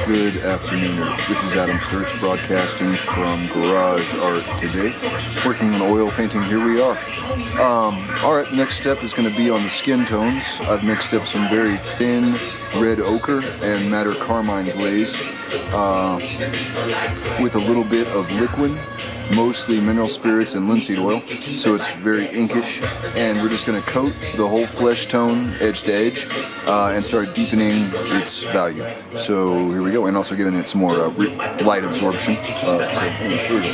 Good afternoon. This is Adam Sturch broadcasting from Garage Art today. Working on oil painting, here we are. Alright, the next step is going to be on the skin tones. I've mixed up some very thin red ochre and madder carmine glaze with a little bit of liquid, mostly mineral spirits and linseed oil, so it's very inkish, and we're just going to coat the whole flesh tone edge to edge and start deepening its value. So here we go, and also giving it some more light absorption. Here we go.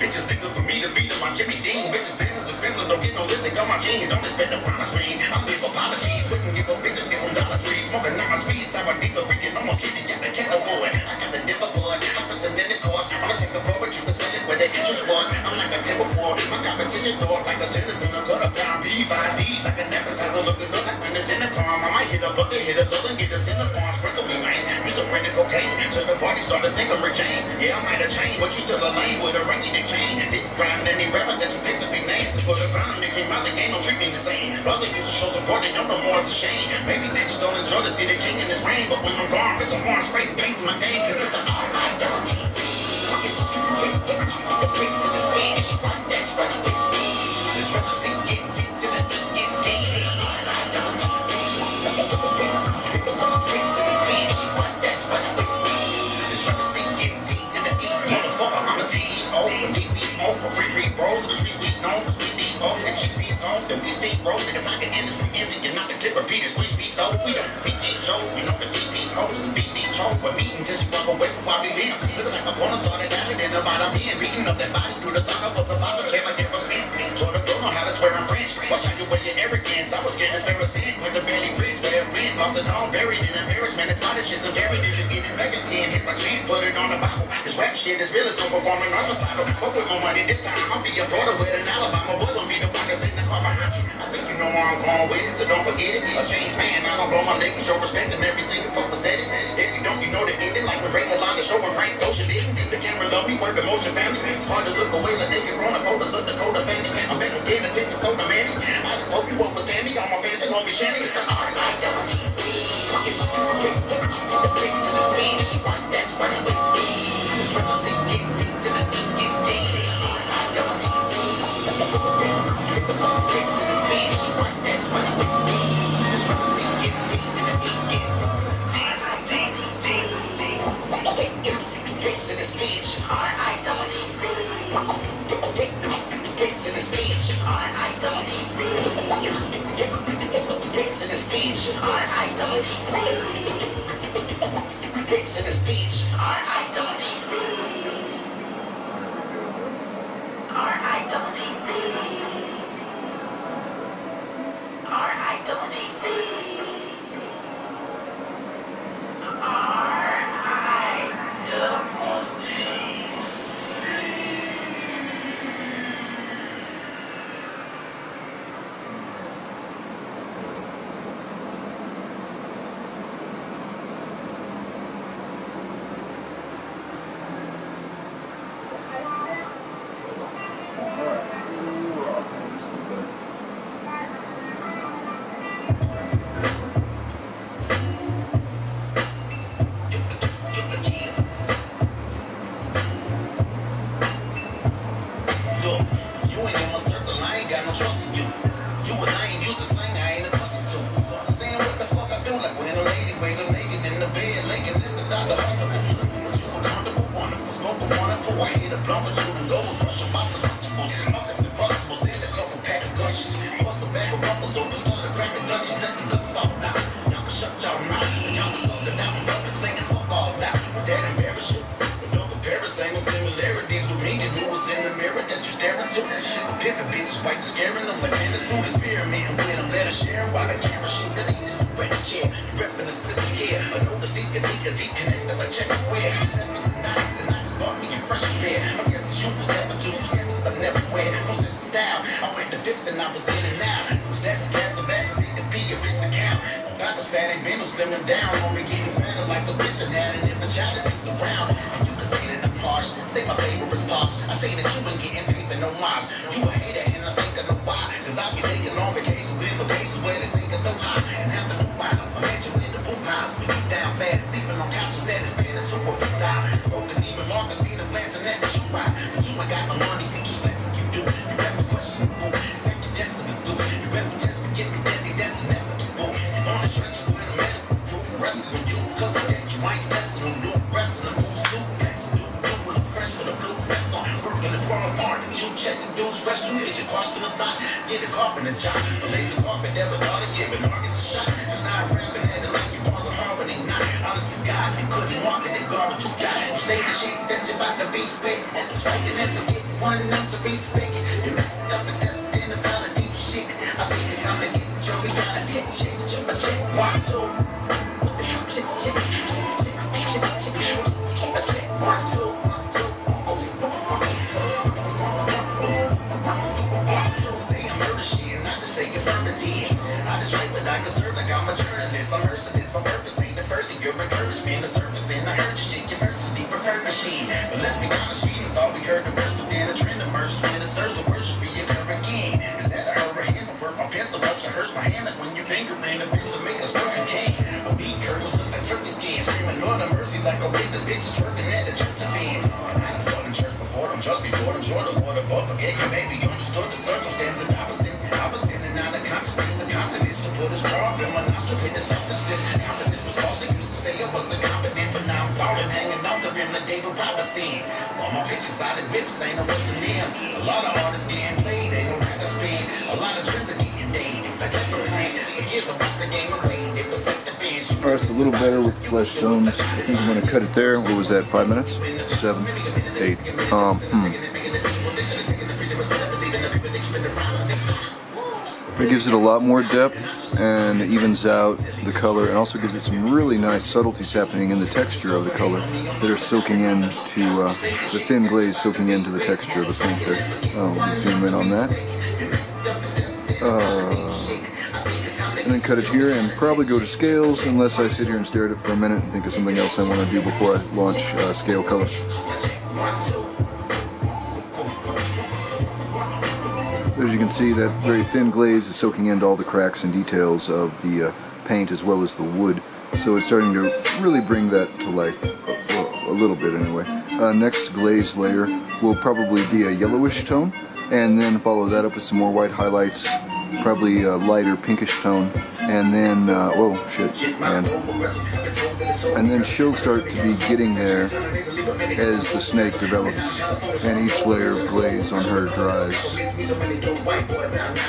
Bitches signal for me to beat up my Jimmy Dean. Bitches dinners expensive, don't get no lipstick on my jeans. Don't expect a promise screen. I'm leave apologies. Wouldn't give a bitch a gift from Dollar Tree. Smoking on my speed, sour diesel, freaking almost kitty, got the candle boy. I got the dimmer boy, I put some in the course. I'ma take the forward, you can spell it where the interest was. I'm like a timber poor, my competition door, like a tennis in a cut up down P5D, like an appetizer, looking up like when it's in the car. I might hit a bucket, hit a dozen, get us in the farm, sprinkle me, man. Used to bring the cocaine, so the party started thinking I'm Jane. Yeah, I might have changed, but you still a lane with a rinky dick chain. Dick riding any rapper that you take some big names. For the crown, they came out the game, don't treat me the same. Plus, they used to show support, they don't know more, it's a shame. Maybe they just don't enjoy to see the king in his reign. But when I'm gone, it's a more straight bait in my name, cause it's the R-I-double-T-C. The prince in his bed, one that's running with me. This represent get to the E-N-D. R-I-double-T-C. The prince in his bed, one that's running with me. This represent get to the E-N-D. Motherfucker, I'm a CEO. When these be smoke, for free bros, the streets we known for sweet these old. And GC's on, then we stay roll. Nigga talking industry empty, and not the clip repeat it. Squeeze beat low, we don't beat these shows. We know the VP hoes and beat these shows. But meeting till she walk away from why we dance. Looking like a corner started out and then the bottom end. Beating up that body through the thought of a boss of chain like it was fancy. Sort of don't know how to swear in French. Watch how you wear your arrogance. I was scared as embarrassing with the belly bridge where it went. Lost it all, buried in embarrassment. It's not a shit, so buried it and get it back again. Hit my chains, put it on the Bible. This rap shit is real as no performing on recital. But with more money this time, I'll be a Florida with an Alabama. Will be the fuckers in the car behind you. I think you know where I'm going with it, so don't forget it. A changed man, I don't blow my leg and show respect and everything is copacetic. If you don't, you know the ending. Like when Drake headlined the show and Frank Ocean didn't. The camera love me, word emotion family. Hard to look away like naked grown photos of Dakota Fanny. I'm better getting attention, so demanding. I just hope you understand me. All my fans that know me shanty. It's the R-I-double-T-C. The prince in his bed, one that's running with me. This represent get to the E-N-D. R-I-double-T-C. The prince in his bed, one that's running with me. This represent get to the E-N-D. R-I-double-T-C. Prince in his bitch. R-I-double-T-C. Prince in his bitch. R-I-double-T-C. Prince in his bitch. R-I-double-T-C. Prince in his bitch. R-I-double-T-C. R-I-double-T-C. R-I-double-T-C. scaring too. I'm pimping bitches, white scaring them like man, the suit is experimenting with them. Let her share them while the camera shoot it. Red chair, you reppin' the city, yeah. I know the seat, your teeth, he connected like check square. Steppers and nights bought me a fresh pair. I guess it's you was stepping to some sketches I never wear. No sense of style. I went to fifth and I was in and out. Was that gas, so it could be a bitch to count. My pockets fat ain't been no slimming down. Only getting fatter like a bitch and had an infant child that sits around. And you can say that I'm harsh. Say my favorite is posh. I say that you been getting paper, no miles. You a hater and I think I know why. Cause I be taking long vacations in locations where they say I no high. And have a new bottle. I met you in the pool house. But you down bad, sleeping on couches that is banned into a boot out. Broken even longer, seen a glancing at the shoe out. But you ain't got no money, you just say you do. You never question the boo. In fact, you destiny do. You ever test me, get me deadly, that's inevitable. You wanna stretch you with a medical proof. Wrestling you, cause I get you ain't testing on new. Wrestling moves, new flex, do with a fresh with a blue vest on. Working the world hard, and you check the dudes, restroom, get your cost in the box. Get a carpenter job. A lace the carpet, never thought of giving artists a shot. Just not rapping at it like you bars of harmony. Not honest to God, you couldn't market the garbage you got. You say the shit that you about to be big. It's like you never get 1 ounce of respect. You messed up and stepped in about a deep shit. I think it's time to get your gotta check, check, check, check, 1, 2. Check, check, check, check, check, check, check, 1, 2. Say I'm murder shit, not to say affirmative. I just write what I deserve like I'm a journalist. I'm merciless, my purpose ain't to further your encouragement. The surface and I heard your shit, your verses deep prefer machine. But let's be honest, we done thought we heard the words, but then a trend emerged. When it serves the words just reoccur again. Is that a her or him? I work my pencil out, it hurts my hand like when you finger ran a bitch to make us work again. A beat curls look like turkey skin, screaming Lord of mercy like a witness bitch is twerking at a church event. And I done fought in church before them, just before them, sure the Lord above forget you maybe understood the circumstances I was in. I was in and out of consciousness, a constant itch to put a straw in my nostril with the selfishness. Confidence was false, I used to say I wasn't confident, but now I'm ballin', hanging off the rim like David Robinson. All my bitches out of whips, ain't no wasn't them. A lot of artists getting played, ain't no record spin. A lot of trends are getting made, like pepper plant. For years I watched the game away, it was like the bench. Alright, it's a little better with flesh tones. I think I'm gonna cut it there. What was that, 5 minutes? 7, 8. It gives it a lot more depth and evens out the color, and also gives it some really nice subtleties happening in the texture of the color that are soaking into the thin glaze, soaking into the texture of the paint there. Let me zoom in on that. And then cut it here and probably go to scales unless I sit here and stare at it for a minute and think of something else I want to do before I launch scale color. As you can see, that very thin glaze is soaking into all the cracks and details of the paint as well as the wood. So it's starting to really bring that to life a little bit anyway. Next glaze layer will probably be a yellowish tone, and then follow that up with some more white highlights, probably a lighter pinkish tone, and then, whoa, shit, and then she'll start to be getting there as the snake develops and each layer of glaze on her dries.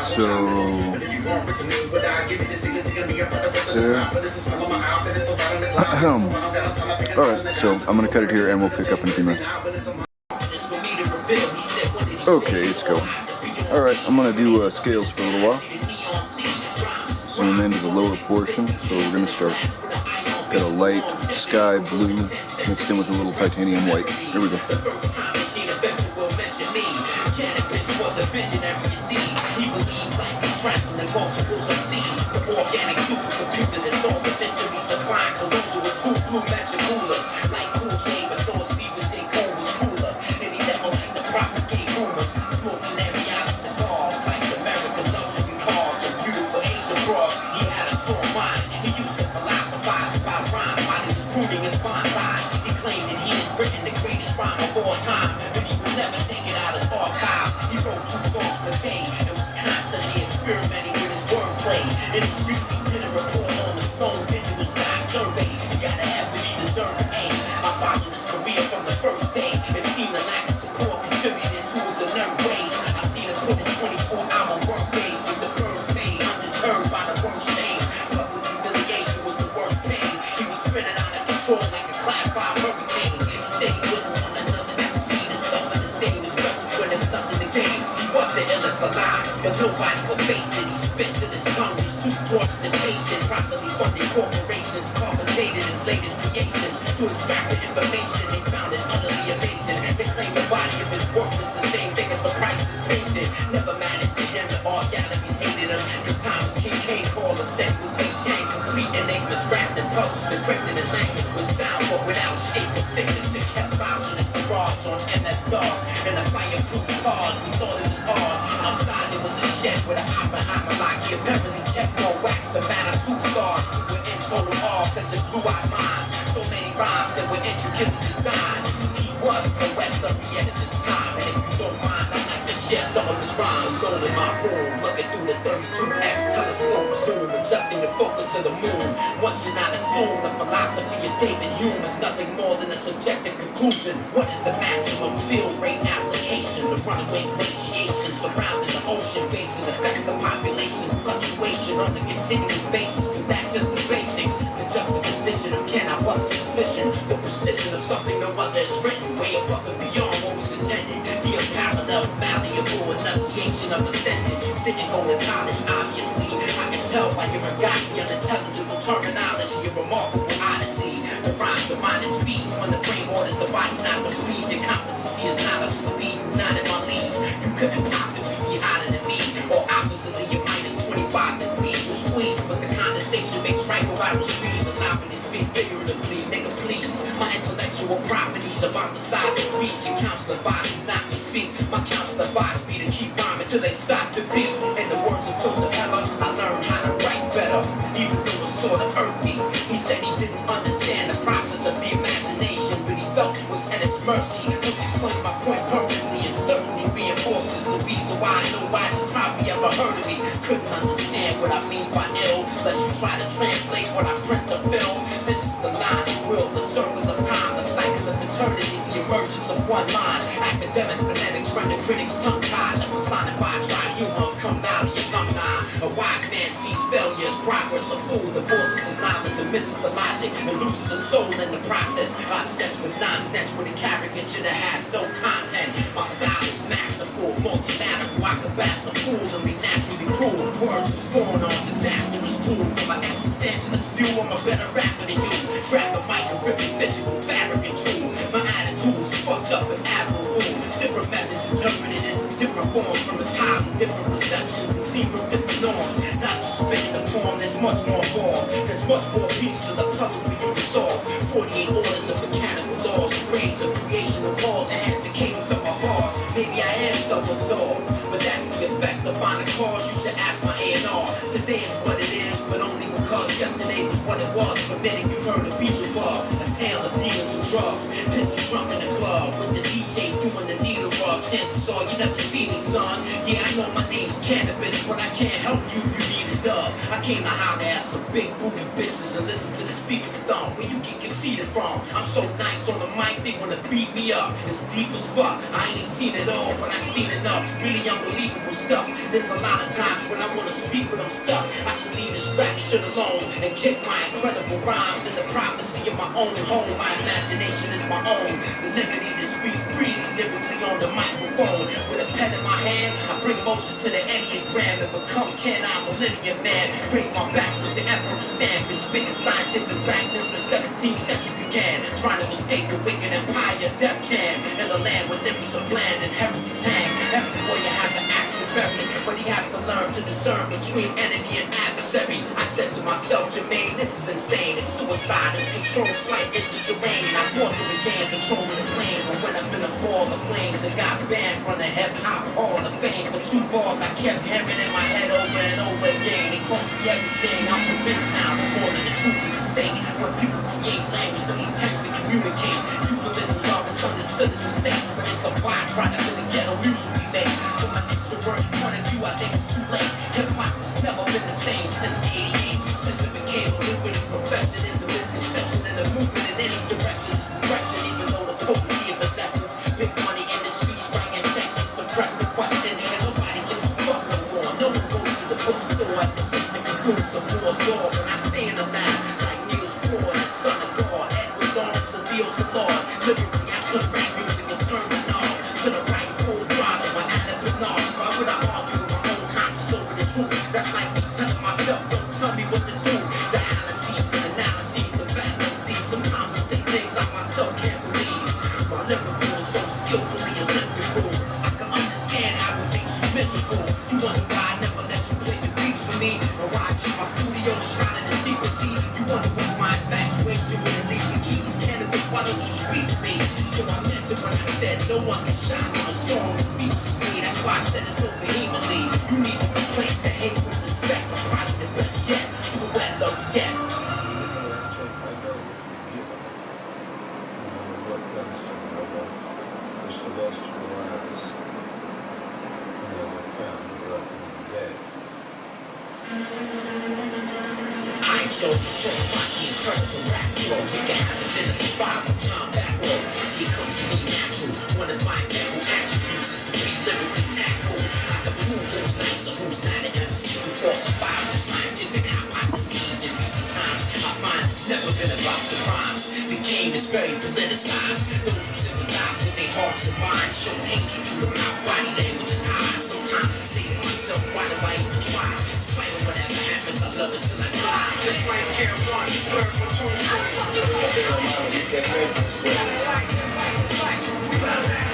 So, there. Alright, so I'm going to cut it here and we'll pick up in a few minutes. Okay, let's go. Alright, I'm going to do scales for a little while. Zoom into the lower portion, so we're going to start. Got a light sky blue mixed in with a little titanium white. Here we go. When there's nothing to gain. but nobody will face it. He spit to his tongue, he's too torched and tasted. Properly funded corporations cultivated his latest creations to extract the information. They found it utterly amazing. They claim the body of his work is the same thing as a priceless painting. Never mattered to him that all galleries hated him, cause Thomas Kincaid called him Sanctuary complete enigmas wrapped in puzzles, encrypted in language with sound but without shape or signature. Kept files in his garage on MS-DOS and a fireproof card. We thought it was hard. Outside it was a shed with an Oppenheimer lock. He apparently kept more wax than Madame Tussauds. We were in total awe cause it blew our minds. So many rhymes that were intricately designed. He was poet of the end of his time, and if you don't mind, I'd like to share some of his rhymes. Sold in my room, looking through the 32X telescope zoom, adjusting the focus of the moon. One should not assume the philosophy of David Hume is nothing more than a subjective conclusion. What is the maximum field rate application? The runaway glaciation surrounding the ocean basin affects the population fluctuation on a continuous basis. But that's just the basics. The juxtaposition of can I bust a position? The precision of something no other is written way above and beyond what was intended. The unparalleled, malleable enunciation of a sentence. You didn't go to college, obviously. I can tell by your ungodly, unintelligible terminology, a remarkable odyssey. The rhymes the mind is speeds when the brain orders the body not to breathe. Your competency is not up to speed, you're not in my league. You couldn't possibly be hotter than me, or oppositely, you're minus 25 degrees. You squeeze, but the condensation makes viral streams. Allow me to speak figuratively, nigga, please. My intellectual properties about the size of Greece. Your counselor body not to speak. My counselor buys me to keep rhyming till they stop to beat. In the words of Joseph Heller, I learned how to write better, even though it sort of irked me. He said he didn't understand the process of the imagination, but he felt it was at its mercy, which explains my point perfectly and certainly reinforces the reason why nobody's probably ever heard of me. Couldn't understand what I mean by ill, unless you try to translate what I print the film. This is the line of will, the circle of time, the cycle of eternity, the emergence of one line. Academic phonetics render critics tongue-tied, the personified dry humor of criminality alumni. A wise man sees failure as progress, a fool divorces his knowledge and misses the logic and loses his soul in the process. Obsessed with nonsense with a caricature that has no content. My style is masterful, multilateral. I can battle the fools and be naturally cruel. Words of scorn on disastrous tool. From my existentialist view, I'm a better rapper than you. Grab the mic and rip it physical fabric and true. My attitude's fucked up and admirable. Different methods interpreted into different forms from entirely different perceptions and seen from different norms. Not just spinning the form, there's much more involved. There's much more pieces of the puzzle for you to solve. 48 orders of mechanical laws, rays of creation of cause, enhance the cadence of my bars. Maybe I am self-absorbed, but that's the effect of finding cause. You should ask my A&R. Today is what it is, but only because yesterday was what it was. Permitting you heard of Beelzebub, a tale of dealings and drugs. Pissy drunk in the club with the DJ doing the needle rub. Chances are you never see me, son. Yeah, I know my name's Cannabis, but I can't help you. You need a dub. I came to holler at some big booty bitches and listen to the speakers thump. Where you get conceited from? I'm so nice on the mic, they wanna beat me up. It's deep as fuck. I ain't seen it all, but I seen enough. It's really unbelievable stuff. There's a lot of times when I wanna speak, but I'm stuck. I should leave this rap shit alone and kick my incredible rhymes in the privacy of my own home. My imagination is my own. The liberty to speak freely, lyrically on the microphone. With a pen in my hand, I bring motion to the Enneagram and become Ken, I'm Millennium Man. Break my back with the Emperor stamp. It's biggest scientific practice the 17th century began. Trying to mistake the wicked empire, Def Jam. In a land where lyrics are bland and heretics hang. Every warrior has an axe to bury, but he has to learn to discern between enemy and adversary. I said to myself, Jermaine, this is insane. It's suicide and controlled flight into terrain. I fought to regain control of the plane, but when I've been a ball of flames and got banned from the hip-hop hall of fame. For 2 bars I kept hearing in my head over and over again. It cost me everything. I'm convinced now that more than the truth is a stake. When people create language that intends to communicate, euphemisms are misunderstood as mistakes, but it's a byproduct of the ghetto music we make. From an extroverted point of view, I think it's too late. Hip-hop has never been the same since '88. Since it became a lucrative profession, is a misconception in the movement in any direction. It's progression, even though the potency of the lessons. Big money industries writing checks to suppress the question, and nobody gives a fuck no more. No one goes to the bookstore at the system concludes a war's law, but I stay in the lab like Niels Bohr, the son of God, Edward Lawrence, and Theo Salard. Lyrically, I turn rap music and turn the knob to the right full throttle. My Adam Bernard, why would I argue with my own truth. That's like me telling myself, don't tell me what to do. Dialyses and analyses of bad MCs. Sometimes I say things I myself can't believe. My lyrical is so skillfully elliptical. I can understand how it makes you miserable. You wonder why I never let you play the beats for me, or why I keep my studio enshrined in secrecy. You wonder what's my infatuation with Alicia Keys. Cannabis, why don't you speak to me? So I meant it when I said no one can shine on a song that features me. That's why I said it so vehemently. You need to replace the hate with respect. I'm probably the best yet. The wet love yet. Celestial rise, and then the found you up in the dead. I ain't sure it's straight like the incredible rap flow. We can have it in the Bible, John Backrow. See, it comes to me natural. One of my integral attributes is to be lyrically tactful. I can prove who's nice or who's not an MC. Who falsified with scientific hypotheses. In recent times, I find it's never been about the rhymes. The game is very politicized. Those who sympathize with their hearts and minds show hatred through the mouth, body language, and eyes. Sometimes I say to myself, why do I even try? Despite of whatever happens, I love it till I die. This right here, one, third, one, two, three. You can make this way. We got that.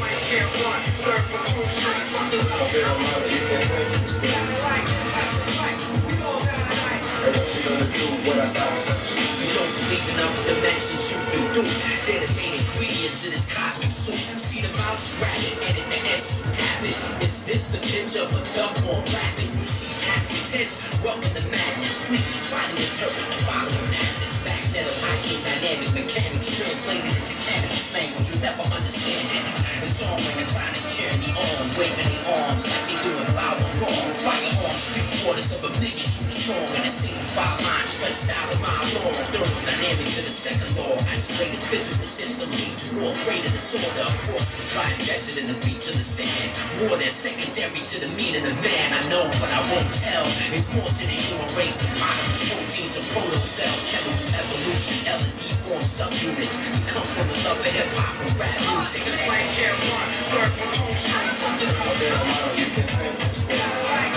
Right here, one, third, one, two, three. You can make this way. And what you gonna do when I stop touching? You don't believe in other dimensions, you can do. They're the main ingredients in this cosmic soup. See the mouse, rabbit, and in the S, habit. Is this the pitch of a duck or rabbit? You see acid tense, welcome to madness. Please try to interpret the following passage. Magnetic, hydrodynamic mechanics translated into cannabis language. You never understand any. It's all when the chronic journey on, waving their arms like they doing Falun Gong. Firearms, 3/4 of a million true strong, and a single file line stretched out a mile long. Thermodynamics in the second law. Isolated physical systems lead to war, greater disorder across the dry desert and the beach of the sand. War that's secondary to the meaning of man. I know, but I won't tell. It's more to the human race than polyps, proteins, and proto cells. Chemical evolution, L&D form subunits. We come from the love of hip hop and rap music. It's right here, one, third, one, two, three. You can make this way.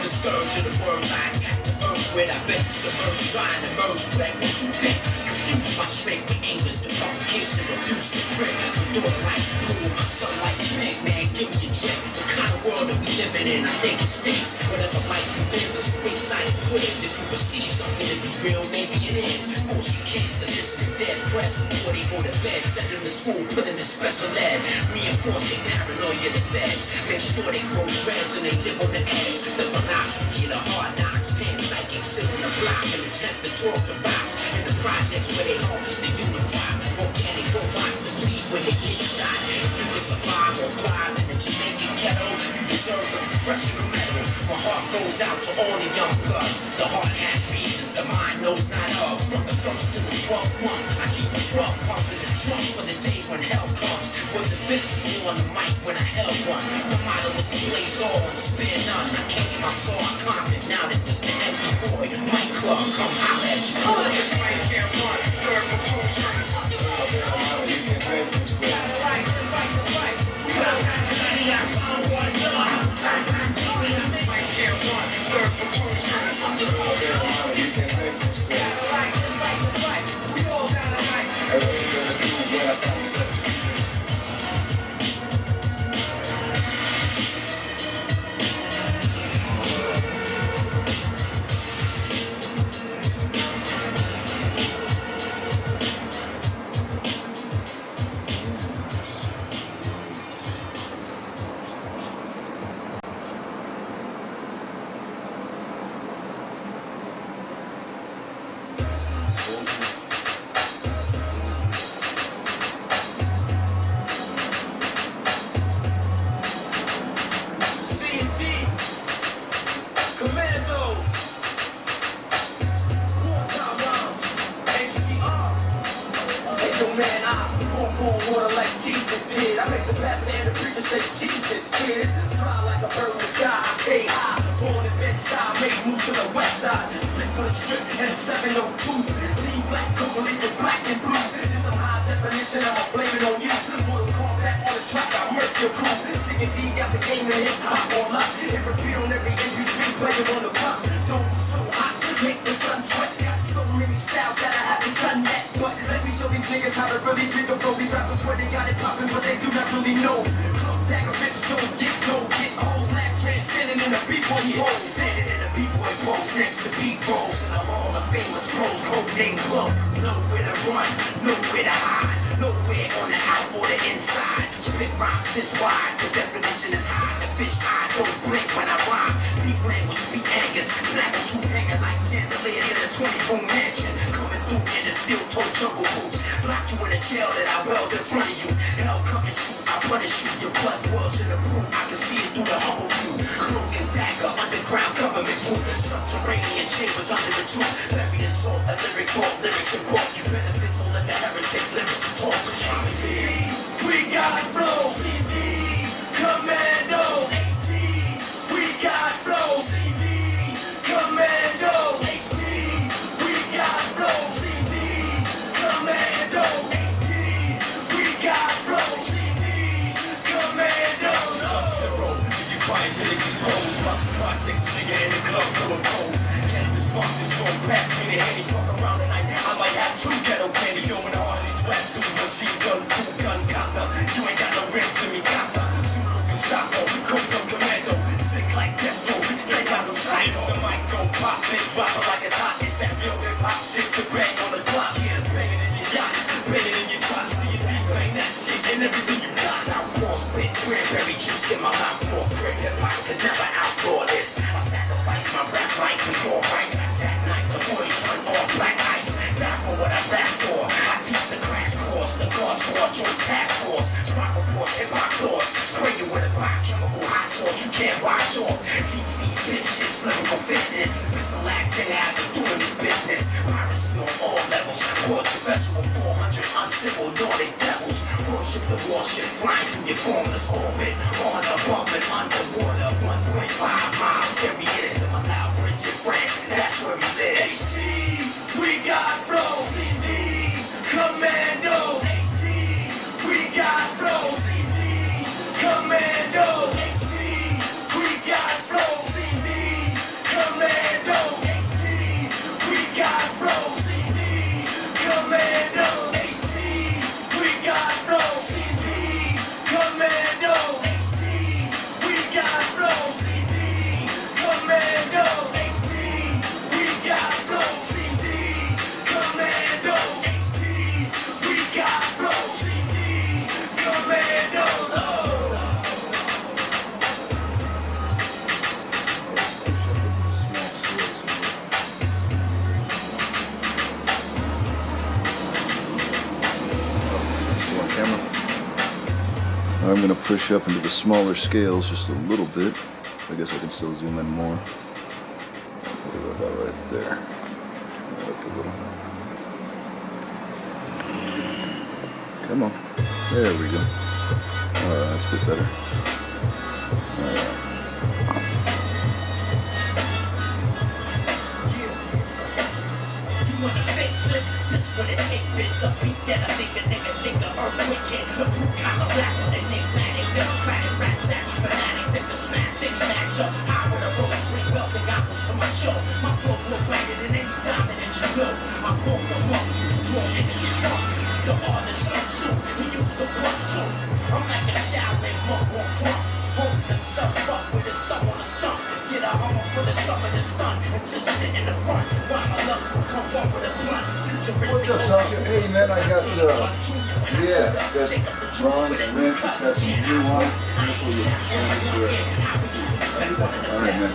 The scourge of the words I attack the earth with. I bet you submerge, try and emerge black. What you think? Confuse my strength with aimless. The provocation, abuse the prick. My daughter likes blue, my son likes pink. Man, give me a check. The kind of world that we living in, I think it stinks. Whatever life we live is a quick sighted quiz. If you perceive something to be real, maybe it is. Most you kids that listen to dead press before they go to bed. Send them to school, put them in special ed. Reinforce their paranoia, the feds. Make sure they grow dreads and they live on the edge. The philosophy of the hard knocks. Pin psychics sit on the block and attempt to talk the rocks. In the projects where they harvest the human crop. Organic robots that bleed when they get shot. If you can survive or thrive in the Jamaican ghetto, you deserve the congressional medal. My heart goes out to all the young bloods. The heart has reasons the mind knows not of. From the first to the 12th month, I keep a drum pumping the drum for the day when hell comes. Was invincible on the mic when I held one. The motto was to blaze all and spare none. I came, I saw, I conquered. Now that just the empty boy, Mike Club, come holler at you. It's right here, one, third, one, two, three. You can make this way. You can make this way. And what you gonna do when I stop touching? Water like Jesus did. I make the Batman and the preacher say Jesus kid. Fly like a bird in the sky, I stay high. Born in Bed-Stuy, make moves to the west side. Split for the strip and 702. Team black, coconut, black and blue. This is some high definition of a black. your crew. Singing D got the game of hip hop on lock. And repeat on every MP3 player on the block. Don't be so hot, make the sun sweat. Got so many styles that I haven't done yet. But let me show these niggas how to really think of flow. These rappers swear they got it poppin', but they do not really know. Club dagger rip shows, get dough, get hoes. Last man standing in a B-boy pose. Standing in a B-boy pose next to beat bros. In the hall of famous pros, code name club. Nowhere to run, nowhere to hide. Nowhere on the out or the inside. Spit rhymes this wide, the definition is high. The fish eye don't blink when I rhyme. Beef language, speak Angus. Snap a truth hanging like chandeliers in a 20-room mansion. Coming through in the steel-toe jungle boots. Lock you in a jail that I weld in front of you. Hell come and shoot, I punish you. Your blood boils in the room, I can see it through the humble view. Cloak and dagger, underground government group. Subterranean chambers under the truth. Levy and salt, a lyric vault, lyrics and walk. You benefit, so let the heretic lyricists talk. We got flow. CD, Commando. HT, we got flow. CD, Commando. HT, we got flow. CD, Commando. HT, we got flow. CD, Commando. Sub-Zero, you quiet till it get cold. Lots of projects, nigga in the club going cold. Cannabis bomb control, pass me the handy. Fuck around tonight, I might have two ghetto candy going hard. These rap dudes machine gun, full gun, kata. You ain't got no rims to me, kata. Zulu, Gestapo, Coco, Commando. Sick like Destro, stay out of sight. The mic go pop, then drop it like it's hot. It's that real hip-hop shit, the bang on the clock. Yeah, banging in your yacht, banging in your truck. See your deep, bang that shit and everything you got. Southpaw spit, cranberry juice in my mouth. For great hip-hop could never outlaw this. I sacrifice my rap life for your rights. That night, the boys turn all black ice. Die for what I rap for. I teach the crash course, the guards watch your task force. Spot reports, hip-hop doors. Spray you with a biochemical hot sauce. You can't wash off. Teach these dipshits lyrical fitness. It's the last thing I have to do in this business. Piracy on all levels. Port your vessel with 400 uncivil Nordic devils. Worship the warship flying through your formless orbit. On, above, and underwater. 1.5 miles. There he is, the Malau Bridge in France. That's where he lives. HT, we got flow. CD, Commando. HT, we got flow. CD, Commando. HT, we got flow. CD, Commando. HT, we got flow. CD, Commando. HT, we got flow. CD, Commando. HT, we got flow. CD, Commando. HT, we got flow. CD, Commando. HT, we got flow. CD, Commando. I'm going to push up into the smaller scales just a little bit. I guess I can still zoom in more. Put it about right there. Up a little. Come on. There we go. Alright, that's a bit better. Alright. This when it take this up, beat that I think a nigga think a earthquake hit. A blue collar rapper, the enigmatic, democratic, rap savvy fanatic, that the smash any matchup. High with a roll straight welding goggles to my show. My flow more brighter than any diamond that you know. I walk among you, draw energy from you. The hardest son too, he used to bust too. I'm like a Shaolin monk on crump. Holds himself up with his thumb on the stump. Get a hummer for the summer to stun and just sit in the front while my lungs will come one with a blunt. What's up, Sasha? Hey, man, I got, got bronze and wrench. It's got some new ones. Alright, man.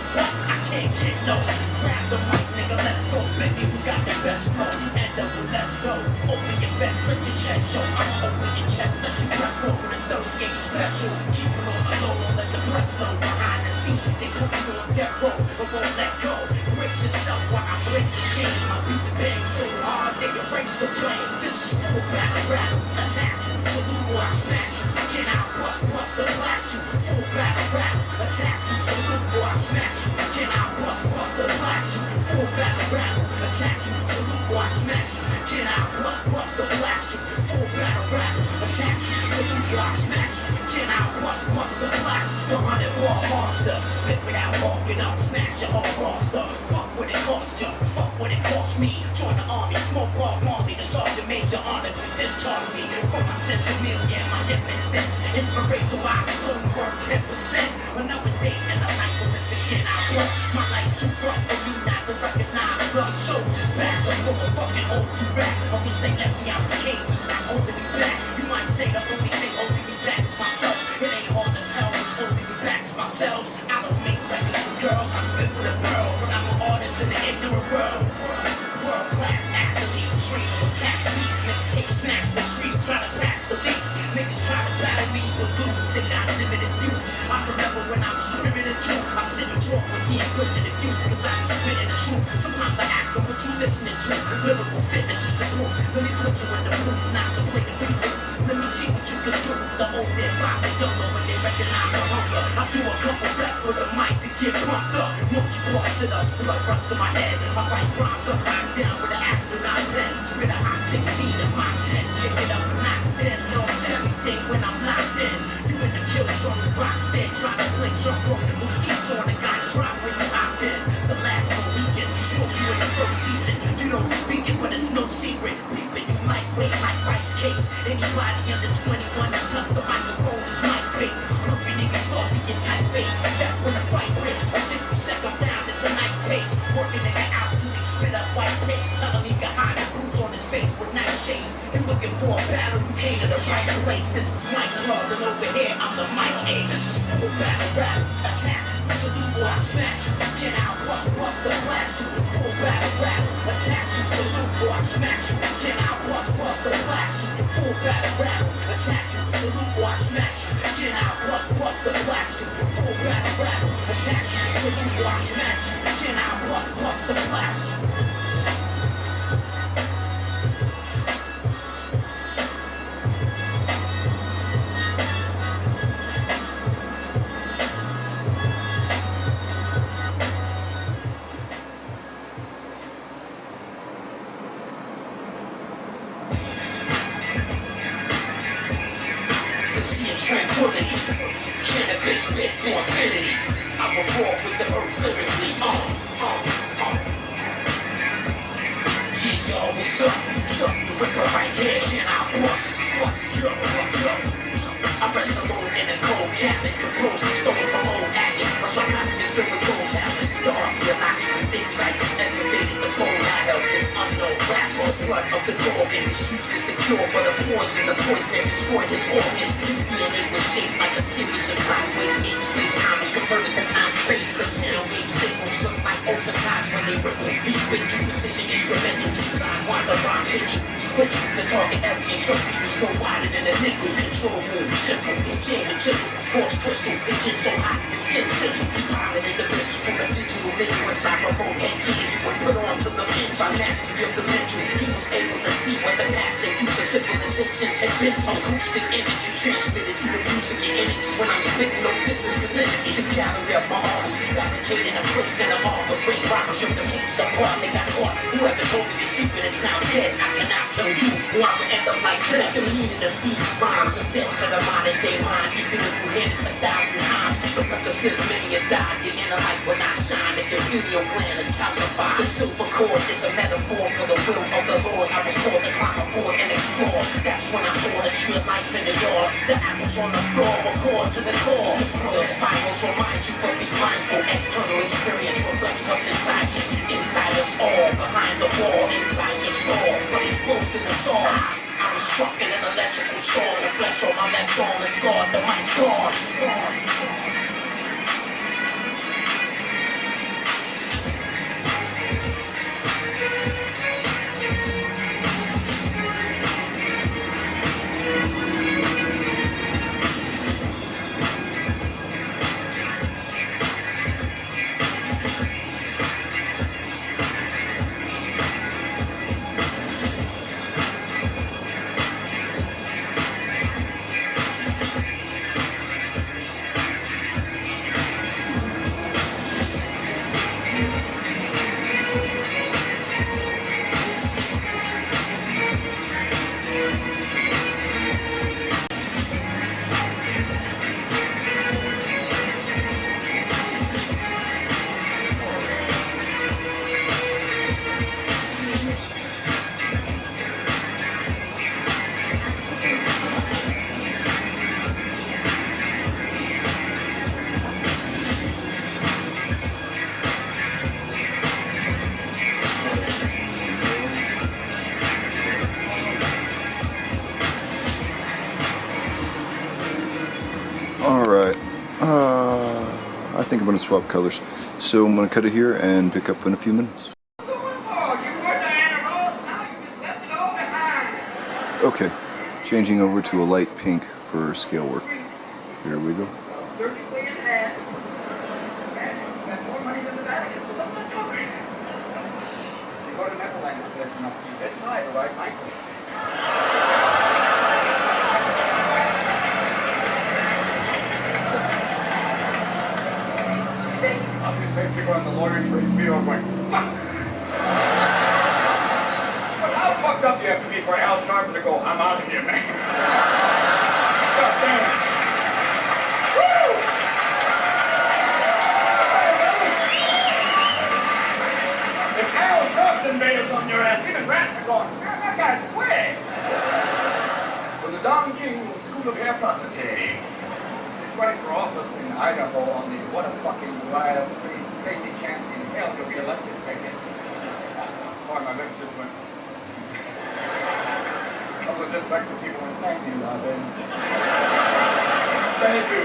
Grab the mic, nigga, let's go, baby. We got the best flow. And let's go. Open your vest, let your chest show. I'm open your chest, let your breath go with a 38 special. Keep it on the low, don't let the press low. Behind the scenes, they put you on death row, but won't let go. Brace yourself while I break the chains. My beats bang so hard, they erase the plane. This is full battle rap, attack. So we will I smash you. Can I bust the blast you? Full battle rap, attack. So we will I smash you. Can I bust the blast you? Full battle rap, attack. So we will I smash you. Can I bust the blast you? Full battle rap, attack. So we will I smash you. Gen out, bust the blast. The 100-ball monster. Spit without walking up, smash your whole roster. Fuck what it cost you, fuck what it cost me. Join the army, smoke Bob Marley, the sergeant major honorably discharge me. From my centimillion, my hip and sense. Inspiration wise, it's only worth 10%. Another day in the life of Mr. Gen out plus. My life too rough for me not to recognize. Blood soldiers back, the motherfucking hold you back. I wish they let me out the cage, it's not holding me back. You might say the only thing holding me back is myself. It ain't hard to tell what's holding me back is myself. I don't make records for girls, I spit for the world. But I'm an artist in the ignorant world. World class athlete, dream to attack beats. Mixtape smash the street, try to patch the leaks. Niggas try to battle me for lose and not limited views. I remember when I was primitive too. I sit and talk with the inquisitive youth, cause I was spitting the truth. Sometimes I ask them what you listening to. Lyrical fitness is the proof. Let me put you in the booth, not to play the people. Let me see what you can do. The old and five the younger when they recognize the hunger. I do a couple reps with a mic to get pumped up. Monkey bar sit-ups, blood rush to my head. I write rhymes upside down with an astronaut pen. Spit a hot 16 in my 10. Kick it up a notch, then knows everything when I'm locked in. You in the killers on the rock stand, trying to play jump rope. Mosquitoes on the guy drop when you hopped in. The last whole weekend, smoke you in the first season. You don't speak it, but it's no secret. Bleep it, you lightweight like rice cakes. Anybody under 21 that touch the microphone is mic bait. Hungry niggas start to get tight face. That's when the fight breaks. A 60-second round is a nice pace. Working nigga out till he spit up white paste. Tell him he got hide the bruise on his face with nice shade. You looking for a battle, you came to the right place. This is my club, and over here I'm the mic ace. This is full battle rap, attack. Salute or I smash you. Gen out, bust the blast you. Full battle rap, attack you. Salute or I smash you. Gen out, bust the blast you. Full battle rap, attack you. Salute or I smash you. Gen out, bust the blast you. Full battle rap, attack you. Salute or I smash you. Gen out, bust the blast you. Tranquility, cannabis lit for infinity. I revolve with the earth lyrically. Yeah, y'all, what's up? The ripper right here, can I bust? Yo. I rest alone in a cold cabin, composed and stolen from old agate. My sarcophagus filled with gold tablets. Dark, theological thick sights, excavated the bone. I held this unknown rapper, blood of the dog, and was used as the cure for the poison that destroyed his organs. His DNA was shaped like a series of sideways eight space-time is converted to time-space. The sound wave signals look like ultra-times when they ripple. You spit to precision instrumentals, design why the rhymes hit you. Split you, the target every instruction was no wider than a nickel. Control move, simple, it's jam and chisel. Force crystal, it's getting so hot, the skin sizzle. Piloting the business from a digital menu inside my remote headgear. He would put on to the end by mastery of the mental. He was able to see what the past and future civilizations had been. Acoustic energy transmitted through the music and energy. When I'm spitting, no distance to limit me. The gallery of my artistry replicated and placed in an arm of great rhymes from the beats apart. They got caught. Whoever told me the secret is now dead. I cannot tell you who I would end up like that. The meaning of these rhymes is dead to the modern day mind. Even if you hear this 1,000 times, because of this many have died. Your inner light will not shine if your video gland is calcified. The silver cord is a metaphor for the will of the Lord. I was told to climb aboard and explore. That's when I saw the tree of life in the yard. The apples on the floor were core to the core. The spirals remind you, but be mindful. External experience reflects what's inside you. Inside us all, behind the wall, inside your skull, but exposed in the soul. I was struck in an electrical storm. The flesh on my left arm is scarred. The mic's gone. Alright. I think I'm going to swap colors. So I'm going to cut it here and pick up in a few minutes. Okay. Changing over to a light pink for scale work. Here we go. People on the lawyers for HBO are going, fuck! But how fucked up do you have to be for Al Sharpton to go, I'm out of here, man? God damn. Woo! If Al Sharpton bails on your ass, even rats are going, man, that guy's quick! From the Don King School of Hair Processing. He's running for office in Idaho on the what a fucking wild, free, crazy chance in hell he'll be elected. Take it. Sorry, my lips just went. A couple of dyslexic people went, thank you, Robin. Thank you.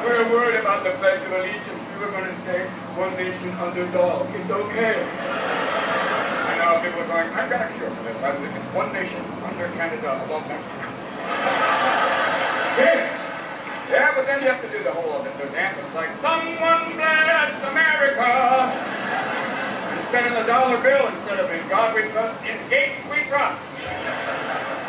We're worried about the Pledge of Allegiance. We were going to say, one nation under dog. It's okay. I know people are going, I've got a cure for this. I live in one nation under Canada above Mexico. Yes. Yeah, but then you have to do the whole of it. There's anthems like, someone bless America! And spend a dollar bill instead of in God we trust, in Gates we trust.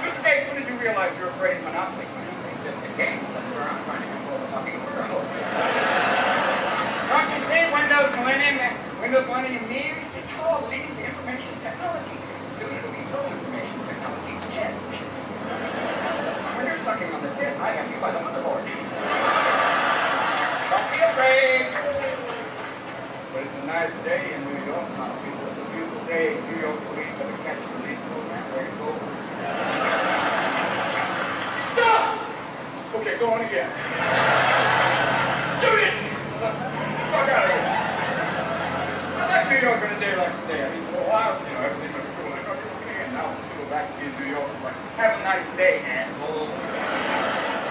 Mr. Gates, when did you realize you were creating monopoly? It's just a game somewhere around trying to control the fucking world. Don't you see Windows Millennium Me? It's all leading to information technology. Soon it'll be total information technology. Ted. When you're sucking on the tip, I have you by the motherboard. Don't be afraid. But it's a nice day in New York, my people. It's a beautiful day. New York police have a catch and release program. There you go. Stop! Okay, go on again. Do it! Fuck out of here. I like New York on a day like today. I mean, for a while, everything was cool. Like, oh, you're okay. And now people back in New York is like, have a nice day, asshole.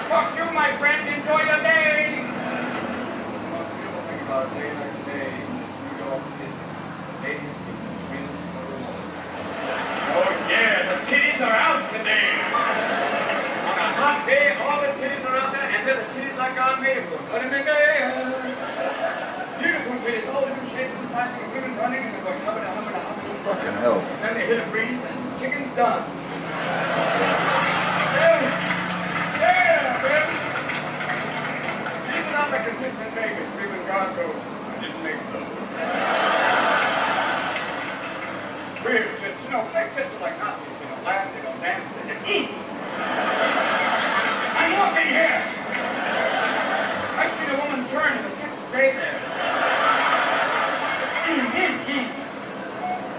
Fuck you, my friend. Enjoy your day. The most beautiful thing about a day like today in this New York is the ladies with the twins for a walk. Oh yeah, the titties are out today. On a hot day, all the titties are out there, and then the titties like God made them. Put them in there. Beautiful titties, all different shapes and sizes, and women running, and they're going hubba hubba hubba. Fucking hell. And then they hit a breeze, and chicken's done. Like a tits in Vegas, even God goes, I didn't make some. Real tits, fake tits are like Nazis. They don't laugh, they don't dance, they just I'm walking here! I've seen a woman turn and the tits stay there.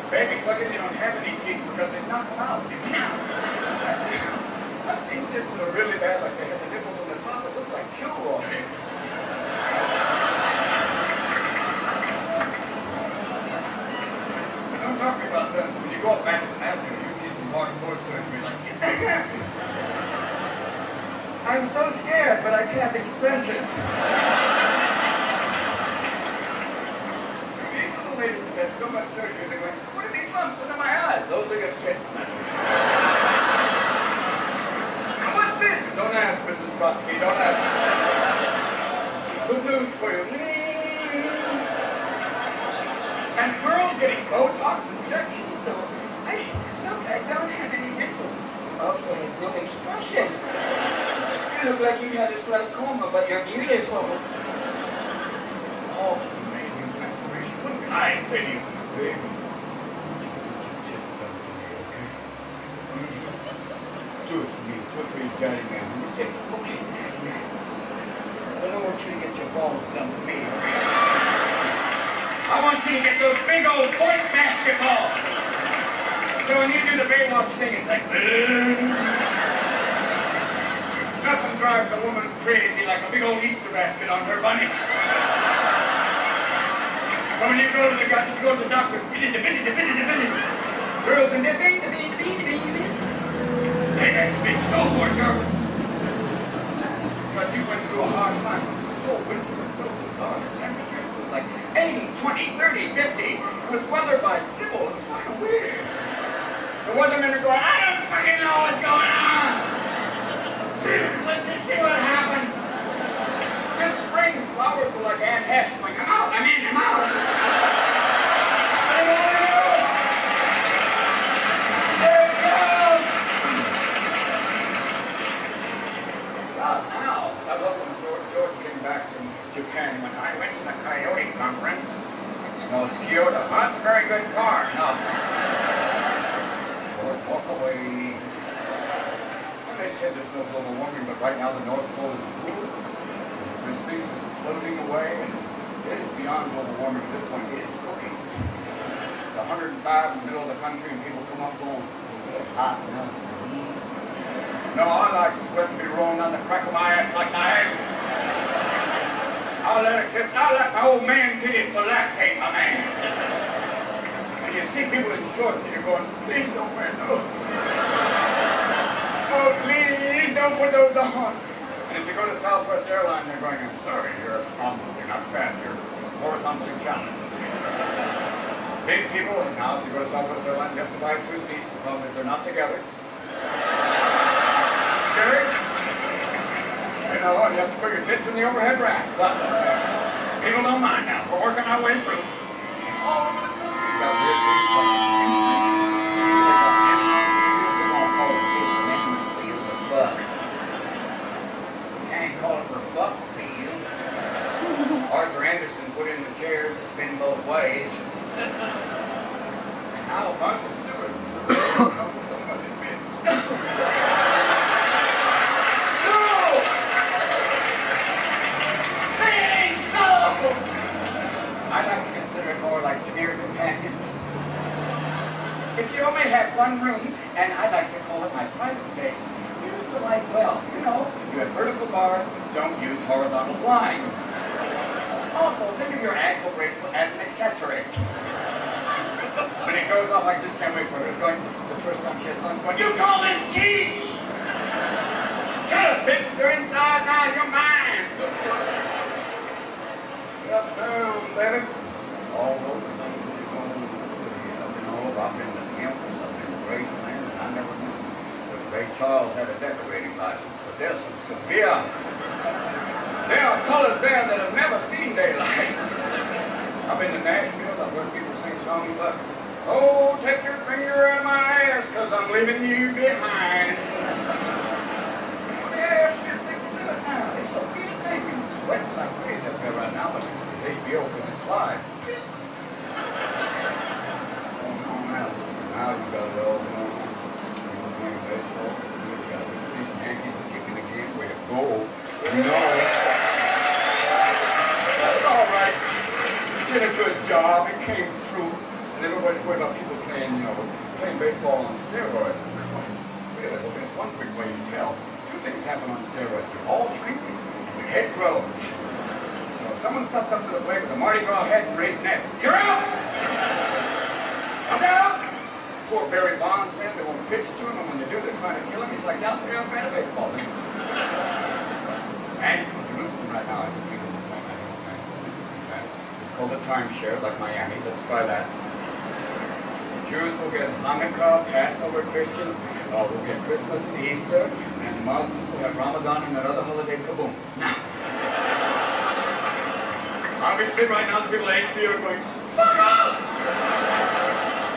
Baby, look at they don't have any teeth because they knock them out. I've seen tits that are really bad, like they have the nipples on the top that look like Kilroy. Talking about them. When you go up Madison Avenue, you see some hardcore surgery like I'm so scared, but I can't express it. These are the ladies that had so much surgery, they went, what are these lumps under my eyes? Those are your tits, man. And what's this? Don't ask, Mrs. Trotsky, don't ask. This is good news for you. And girls getting Botox injections, so I don't have any wrinkles. Also have no expression. You look like you had a slight coma, but you're beautiful. Oh, this amazing transformation. What can I say to you? Baby, would you get your tits done for me, okay? Do it for me. Do it for your daddy, man. And you say, okay, daddy, man. Then I want you to get your balls done for me, okay? I want you to get those big old point basketballs. So when you do the Baywatch thing, it's like, nothing drives a woman crazy like a big old Easter basket on her bunny. So when you go to the doctor, girls in the hey, that's bitch, go for it, girl. Because you went through Let's just see what happens. This spring, flowers are like Aunt Hesh. I'm out. I'm in. I'm out. There it goes. Well, now, I love when George came back from Japan. When I went to the Coyote conference. No, it's Kyoto. Oh, that's a very good car. No. George, walk away. They said there's no global warming, but right now the North Pole is cool. This thing is floating away, and it is beyond global warming at this point. It is cooking. It's 105 in the middle of the country, and people come up going, "It's hot enough for me." No, I like to sweat and be rolling on the crack of my ass like Niagara. I'll let my old man titties to lactate, my man. And you see people in shorts, and you're going, "Please don't wear those. Oh, please don't put those on." And if you go to Southwest Airlines, they're going, "I'm sorry, you're not fat, you're horizontally challenged." Big people, now if you go to Southwest Airlines, you have to buy 2 seats. The problem is they're not together. Sturch. You know, and you have to put your tits in the overhead rack. But people don't mind now. We're working our way through. All over the country. Fuck field. Arthur Anderson put in the chairs that spin both ways. Now Martha Stewart knows somebody's been. No! Saying no! I like to consider it more like severe companions. If you only have one room, and I like to call it my private space, use the light well. You know, you have vertical bars, don't use horizontal blinds. Also, think of your ankle bracelet as an accessory. When it goes off, I just can't wait for her going, the first time she has lunch, going, "You call this key?" "Shut up, bitch, you're inside now, you're mine." Up down, baby. All over the I've been to Memphis, I've been to Graceland, and I never knew that Ray Charles had a decorating license, but there's some severe. There are colors there that have never seen daylight. I've been to Nashville, I've heard people sing songs like, "Oh, take your finger out of my ass, cause I'm leaving you behind." Yeah, shit, they can do it now. It's so good, they can sweat like crazy up there right now, but it's HBO because it's live. Now you got it all going on. People playing baseball. You got to see the Yankees are kicking again. Way to go. No. That's all right. You did a good job. It came through. And everybody's worried about people playing, playing baseball on steroids. Really, well, there's one quick way you tell. 2 things happen on steroids. Your balls shrink and your head grows. So if someone steps up to the plate with a Mardi Gras head and raised nets, you're out! I'm out! Poor Barry Bonds, man, they won't pitch to him, and when they do, they're trying to kill him. He's like, "Yeah, I'm a fan of baseball." And for Jerusalem right now, I think it's a thing. It's called a timeshare, like Miami. Let's try that. Jews will get Hanukkah, Passover, Christians will get Christmas and Easter, and Muslims will have Ramadan and that other holiday, kaboom. Now, obviously, right now, the people at HBO are going, "Fuck off!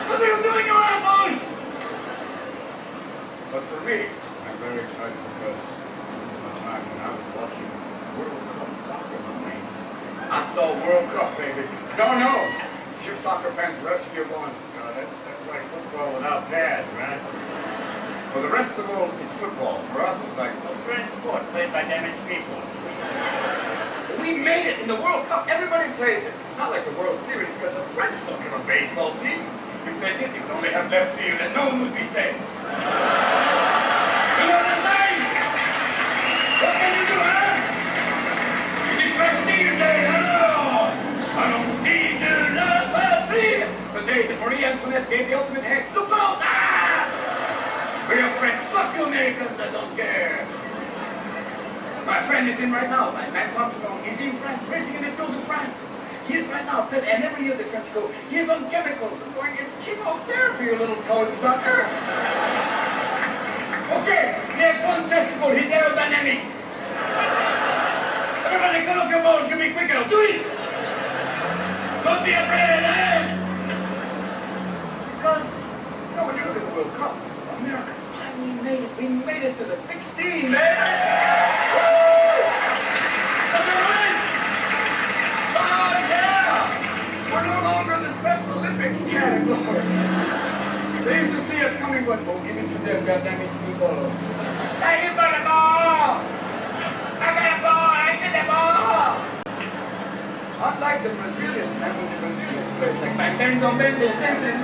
What are you doing, you asshole?" But for me, I'm very excited because this is my time when I was watching World Cup soccer, my man. I saw World Cup, baby. No. If you're soccer fans, the rest of you are going, that's like football without pads, right? For the rest of the world, it's football. For us, it's like a strange sport played by damaged people. We made it in the World Cup. Everybody plays it. Not like the World Series, because the French don't have a baseball team. If they did, you would only have left field and no one would be safe. You know what I'm saying? What can you do, huh? You did first thing today, hello! I don't see de la patrie! The day that Marie Antoinette gave the ultimate head. Look out! Ah! We're your friends. Fuck you Americans, I don't care. My friend is in right now. My man Armstrong is in France, racing in the Tour de France. He is right now, and every year the French go, he is on chemicals. I'm going, it's chemotherapy, you little toad sucker. Okay, he has one testicle, he's aerodynamic. balls, you be quick, I'll do it! Don't be afraid, eh? Because, you know, when you look at the World Cup, America finally made it. We made it to the 16, man! Woo! Am I right? Oh, yeah! We're no longer in the Special Olympics category. They used to see us coming, but oh, give it to them, goddammit, people. Thank you for the ball! I got a ball! I get the ball! Unlike the Brazilians, man, when the Brazilians play, it's like bang, bang, bang, bang, bang, bang, bang,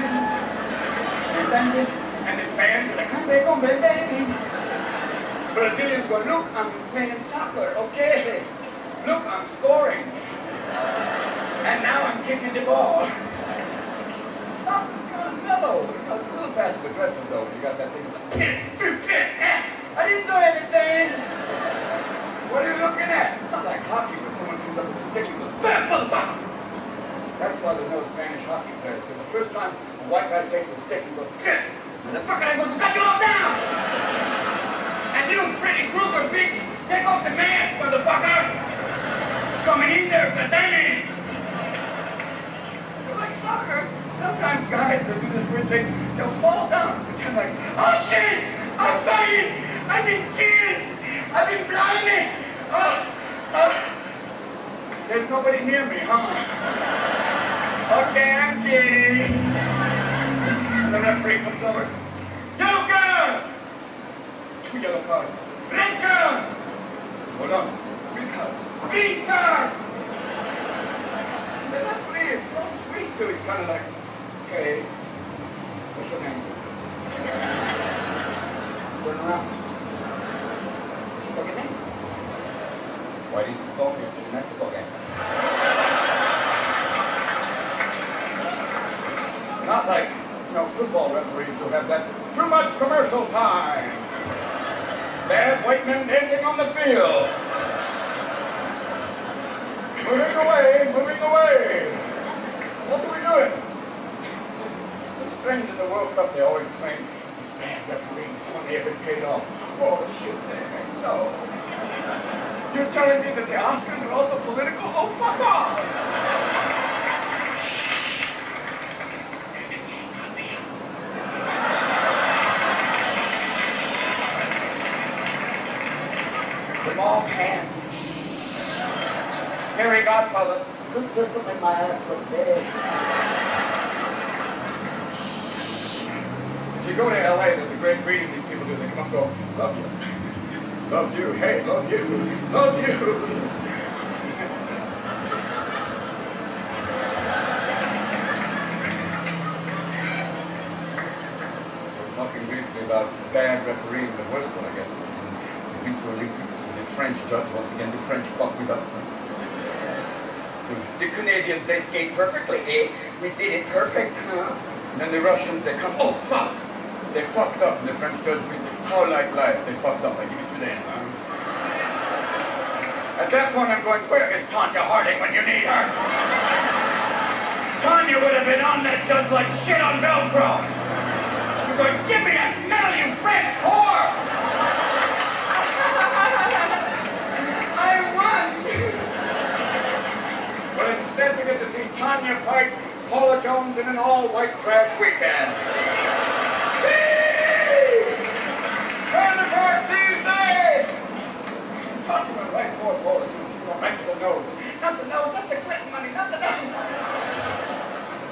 bang. And the fans are like, bang, bang, bang, bang. Brazilians go, look, I'm playing soccer, okay. Look, I'm scoring. And now I'm kicking the ball. Soccer's kind of mellow. You know, it's a little passive aggressive though. You got that thing. I didn't do anything. What are you looking at? It's not like hockey where someone comes up with a stick and goes, bam, bam, bam. That's why there's no Spanish hockey players. Because the first time a white guy takes a stick and goes, and the fucker goes, cut you all down. And you, Freddy Krueger, bitch, take off the mask, motherfucker. It's coming in there, goddammit. Like soccer, sometimes guys will do this weird thing, they'll fall down, pretend like, oh shit, I'm fighting, I've been killed, I've been blinded, there's nobody near me, huh? Okay, I'm kidding. And the referee comes over, yellow card, 2 yellow cards, red card, hold on, 3 cards, green card. The referee is so sweet too. He's kind of like, okay, what's your name? Turn around. What's your fucking name? Why didn't you call me after the Mexico game? Not like, you know, football referees who have that too much commercial time. Bad white men dancing on the field. Moving away, moving away. What are we doing? It's strange in the World Cup, they always claim these bad referees when they have been paid off. Oh, shit, so. You're telling me that the Oscars are also political? Oh, fuck off! The mauve hand. Fairy Godfather, just to make my ass look big. If you go to LA, there's a great greeting these people do. They come and go, love you. Love you, hey, love you, love you. We're talking briefly about bad refereeing. The worst one, I guess, was in the Winter Olympics. The French judge, once again, the French fuck with us. The Canadians, they skate perfectly, eh? We did it perfect, huh? And then the Russians, they come, oh, fuck! They fucked up, and the French judge went, how like life, they fucked up, I give it to them, huh? At that point, I'm going, where is Tanya Harding when you need her? Tanya would have been on that judge like shit on Velcro! She's going, give me that medal, you French whore! I won! But instead we get to see Tanya fight Paula Jones in an all-white trash weekend. Turn the card Tuesday! Tanya went right for Paula Jones. She went right for the nose. Not the nose, that's the Clinton money, not the nose.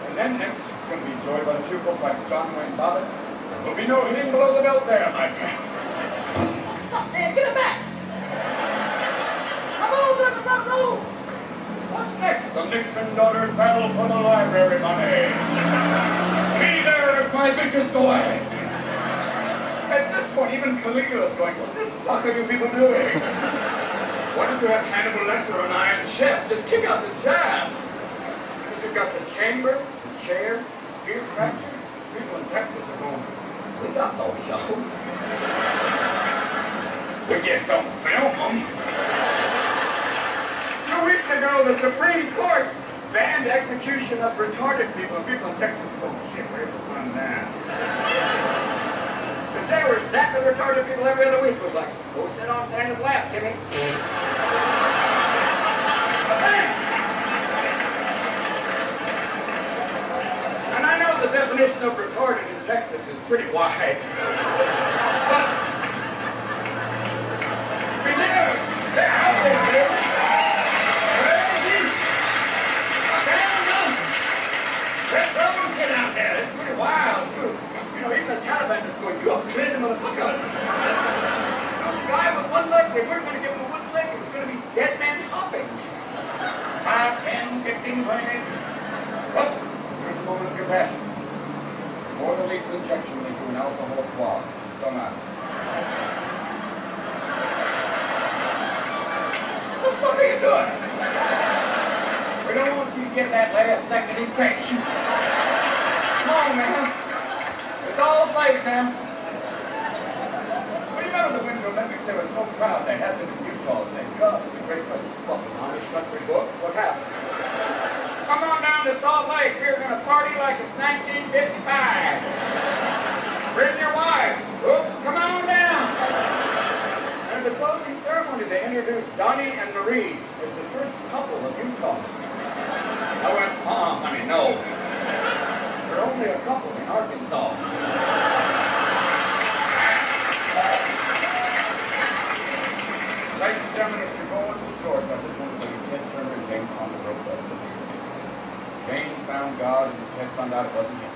And then next, it's going to be enjoyed by the Fuco fights, John Wayne Bobbitt. There will be no hitting below the belt there, my friend. Fuck, man, get it back! I'm all on the front row! What's next? The Nixon daughters battle for the library money. Me there if my bitches go away. At this point, even Caligula's going, what the fuck are you people doing? Why don't you have Hannibal Lecter and Iron Chef just kick out the jab? Because you've got the chamber, the chair, Fear Factor. People in Texas are going, we got no shows. We just don't film them. 2 weeks ago, the Supreme Court banned execution of retarded people. People in Texas go, shit, where's the fun now? Because they were exactly retarded people every other week. It was like, go sit on Santa's lap, Timmy. definition of retarded in Texas is pretty wide. But, they're out there, baby. Crazy. There's some shit out there. It's pretty wild, too. You know, even the Taliban is going, you crazy motherfuckers. There was a guy with one leg. They weren't going to give him a wooden leg. It was going to be dead man hopping. 5, 10, 15, 20 minutes. But there's a moment of compassion. Before the lethal injection, they do an alcohol swab, which is so nice. What the fuck are you doing? We don't want you to get that last second infection. Come on, man. It's all safe, man. Well, you remember the Winter Olympics? They were so proud they had them in Utah saying, God, it's a great place. Well, on this country book, what happened? Come on down to Salt Lake. We're going to party like it's 1955. Bring your wives. Oops, come on down. And at the closing ceremony, they introduced Donnie and Marie as the first couple of Utah. I went, honey, no. We're only a couple in Arkansas. Ladies and gentlemen, if you're going to Georgia, I just want to tell you, Ted Turner and Jane Fonda wrote that. Jane found God and Ted found out it wasn't him.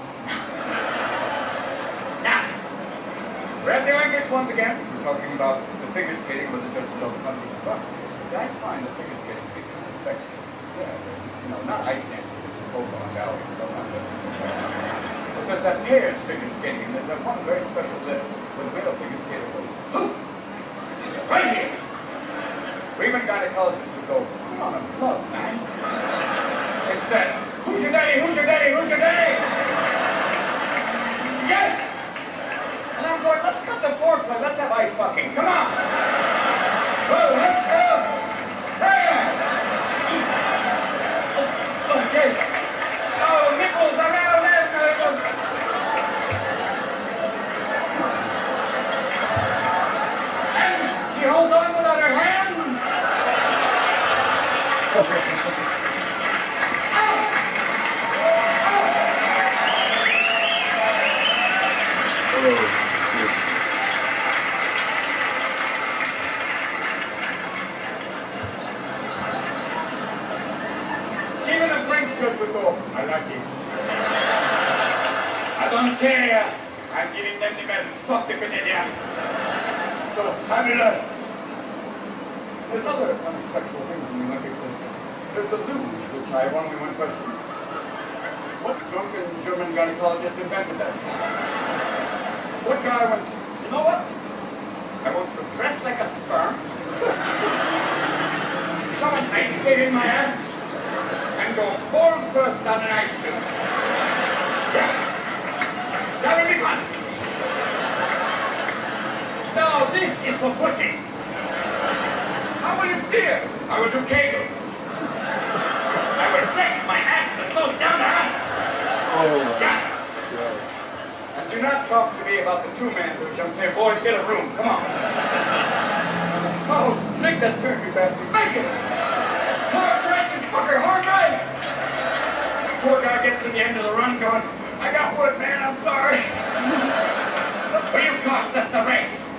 Now, we're at the Olympics once again. We're talking about the figure skating where the judges don't countries are done. But I find the figure skating to be kind of sexy. Yeah, you know, not ice dancing, which is both on gallery. That's not good. But there's that pairs figure skating, and there's that one very special lift where the middle figure skater goes, hoo! Right here! We even gynecologists would go, put on a glove, man. It's that, who's your daddy, who's your daddy, who's your daddy? Yes! And I'm going, let's cut the foreplay, let's have ice fucking, come on! Go, let's go! Hey! Oh, yes! Oh, nipples, I'm out of there! And she holds on without her hands! Even a French judge would go, I like it. I don't care. I'm giving them the medal. Fuck the Canadian. So fabulous. There's other kind of sexual things in the Olympics. There's the luge, which I wrongly one question. What drunken German gynecologist invented that? What guy went, you know what? I want to dress like a sperm, shove an ice skate in my ass, and go balls first on an ice shoot. Yeah. That will be fun. Now this is for pussies. How will you steer? I will do kegels. I will flex my ass and go down the ramp. Oh, Yeah. And do not talk to me about the two-man luge. I'm saying, boys, get a room. Come on. Oh, make that turn, you bastard. Make it. Hard right, you fucker. Hard right. Poor guy gets to the end of the run going, I got wood, man. I'm sorry. Well, you cost us the race.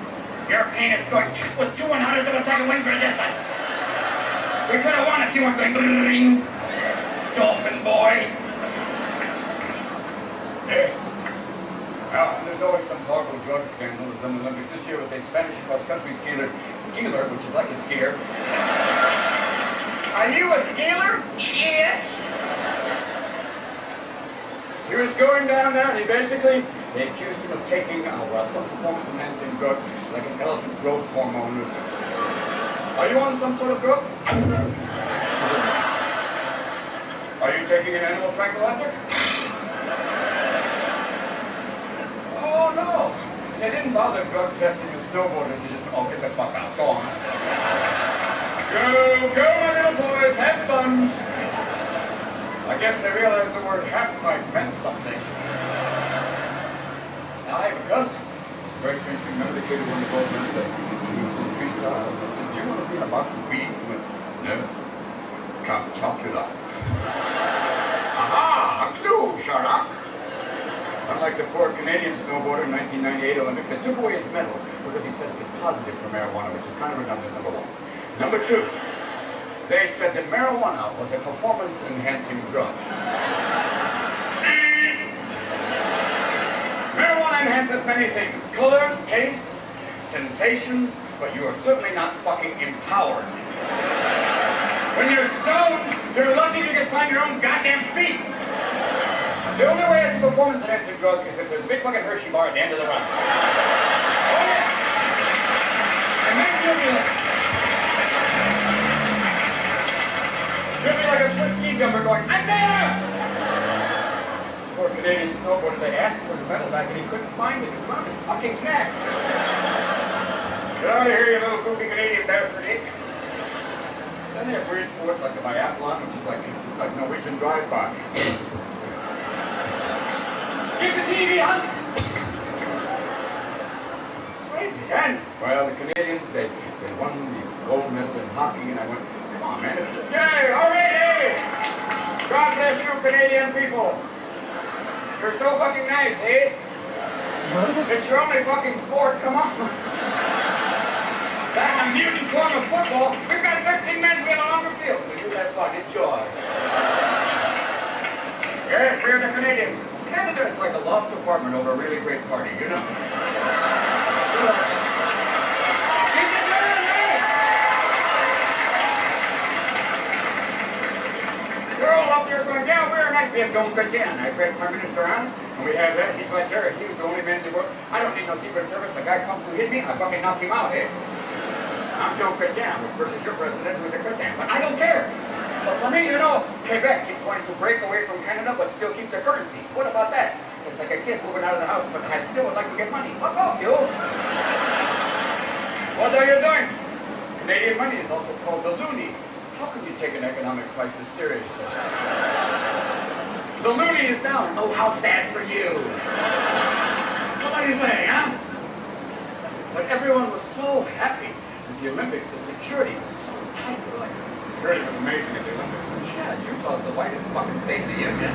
Your penis going with 2/100 of a second wind resistance. We could have won if you weren't going bling. Dolphin boy. Yes. And there's always some horrible drug scandals in the Olympics. This year was a Spanish cross-country skier, which is like a skier. Are you a skier? Yes. He was going down there, and they accused him of taking, some performance-enhancing drug, like an elephant growth hormone. Are you on some sort of drug? Are you taking an animal tranquilizer? Oh, no. They didn't bother drug testing the snowboarders. They just, get the fuck out. Go on. Go, my little boys. Have fun. I guess they realized the word half-pipe meant something. Now, I have a cousin. It's very strange thing. Remember the kid who won the gold medal? He was in freestyle. And I said, do you want to be in a box of weeds? He went, no. Can't chop you that. Aha! A clue, Sherlock. Unlike the poor Canadian snowboarder in 1998 Olympics that took away his medal because he tested positive for marijuana, which is kind of redundant, number one. Number two, they said that marijuana was a performance-enhancing drug. Marijuana enhances many things. Colors, tastes, sensations, but you are certainly not fucking empowered. When you're stoned, you're lucky you can find your own goddamn feet. The only way it's a performance-enhancing drug is if there's a big fucking Hershey bar at the end of the run. Oh yeah! And then you'll be like a Swiss ski jumper going, I'm there! Poor Canadian snowboarder, they asked for his medal back and he couldn't find it. It's around his fucking neck. Get out of here, you little goofy Canadian bastard, eh? Then they have weird sports like the biathlon, which is like, it's like Norwegian drive-by. Get the TV on! It's crazy. And, well, the Canadians, they won the gold medal in hockey, and I went, come on, man, it's, yay, all right, hey! God bless you, Canadian people. You're so fucking nice, eh? It's your only fucking sport, come on. That a mutant form of football, we've got 13 men to be on a longer field. We do that fun, enjoy. Yes, we're the Canadians. Canada is like a loft apartment over a really great party, you know? They're all up there going, yeah, we're nice. We have John Chrétien, our great Prime Minister, huh? And we have that. He's right there. He was the only man in the world. I don't need no Secret Service. A guy comes to hit me, I fucking knock him out, eh? I'm John Chrétien versus your president, who's a Chrétien. But I don't care. But for me, you know, Quebec keeps wanting to break away from Canada but still keep their currency. What about that? It's like a kid moving out of the house, but I still would like to get money. Fuck off, you! What are you doing? Canadian money is also called the loonie. How can you take an economic crisis seriously? The loonie is down. Oh, how sad for you! What do you say, huh? But everyone was so happy that the Olympics, the security was so tight. They were like, security was amazing at the Olympics. Yeah, Utah's the whitest fucking state in the union.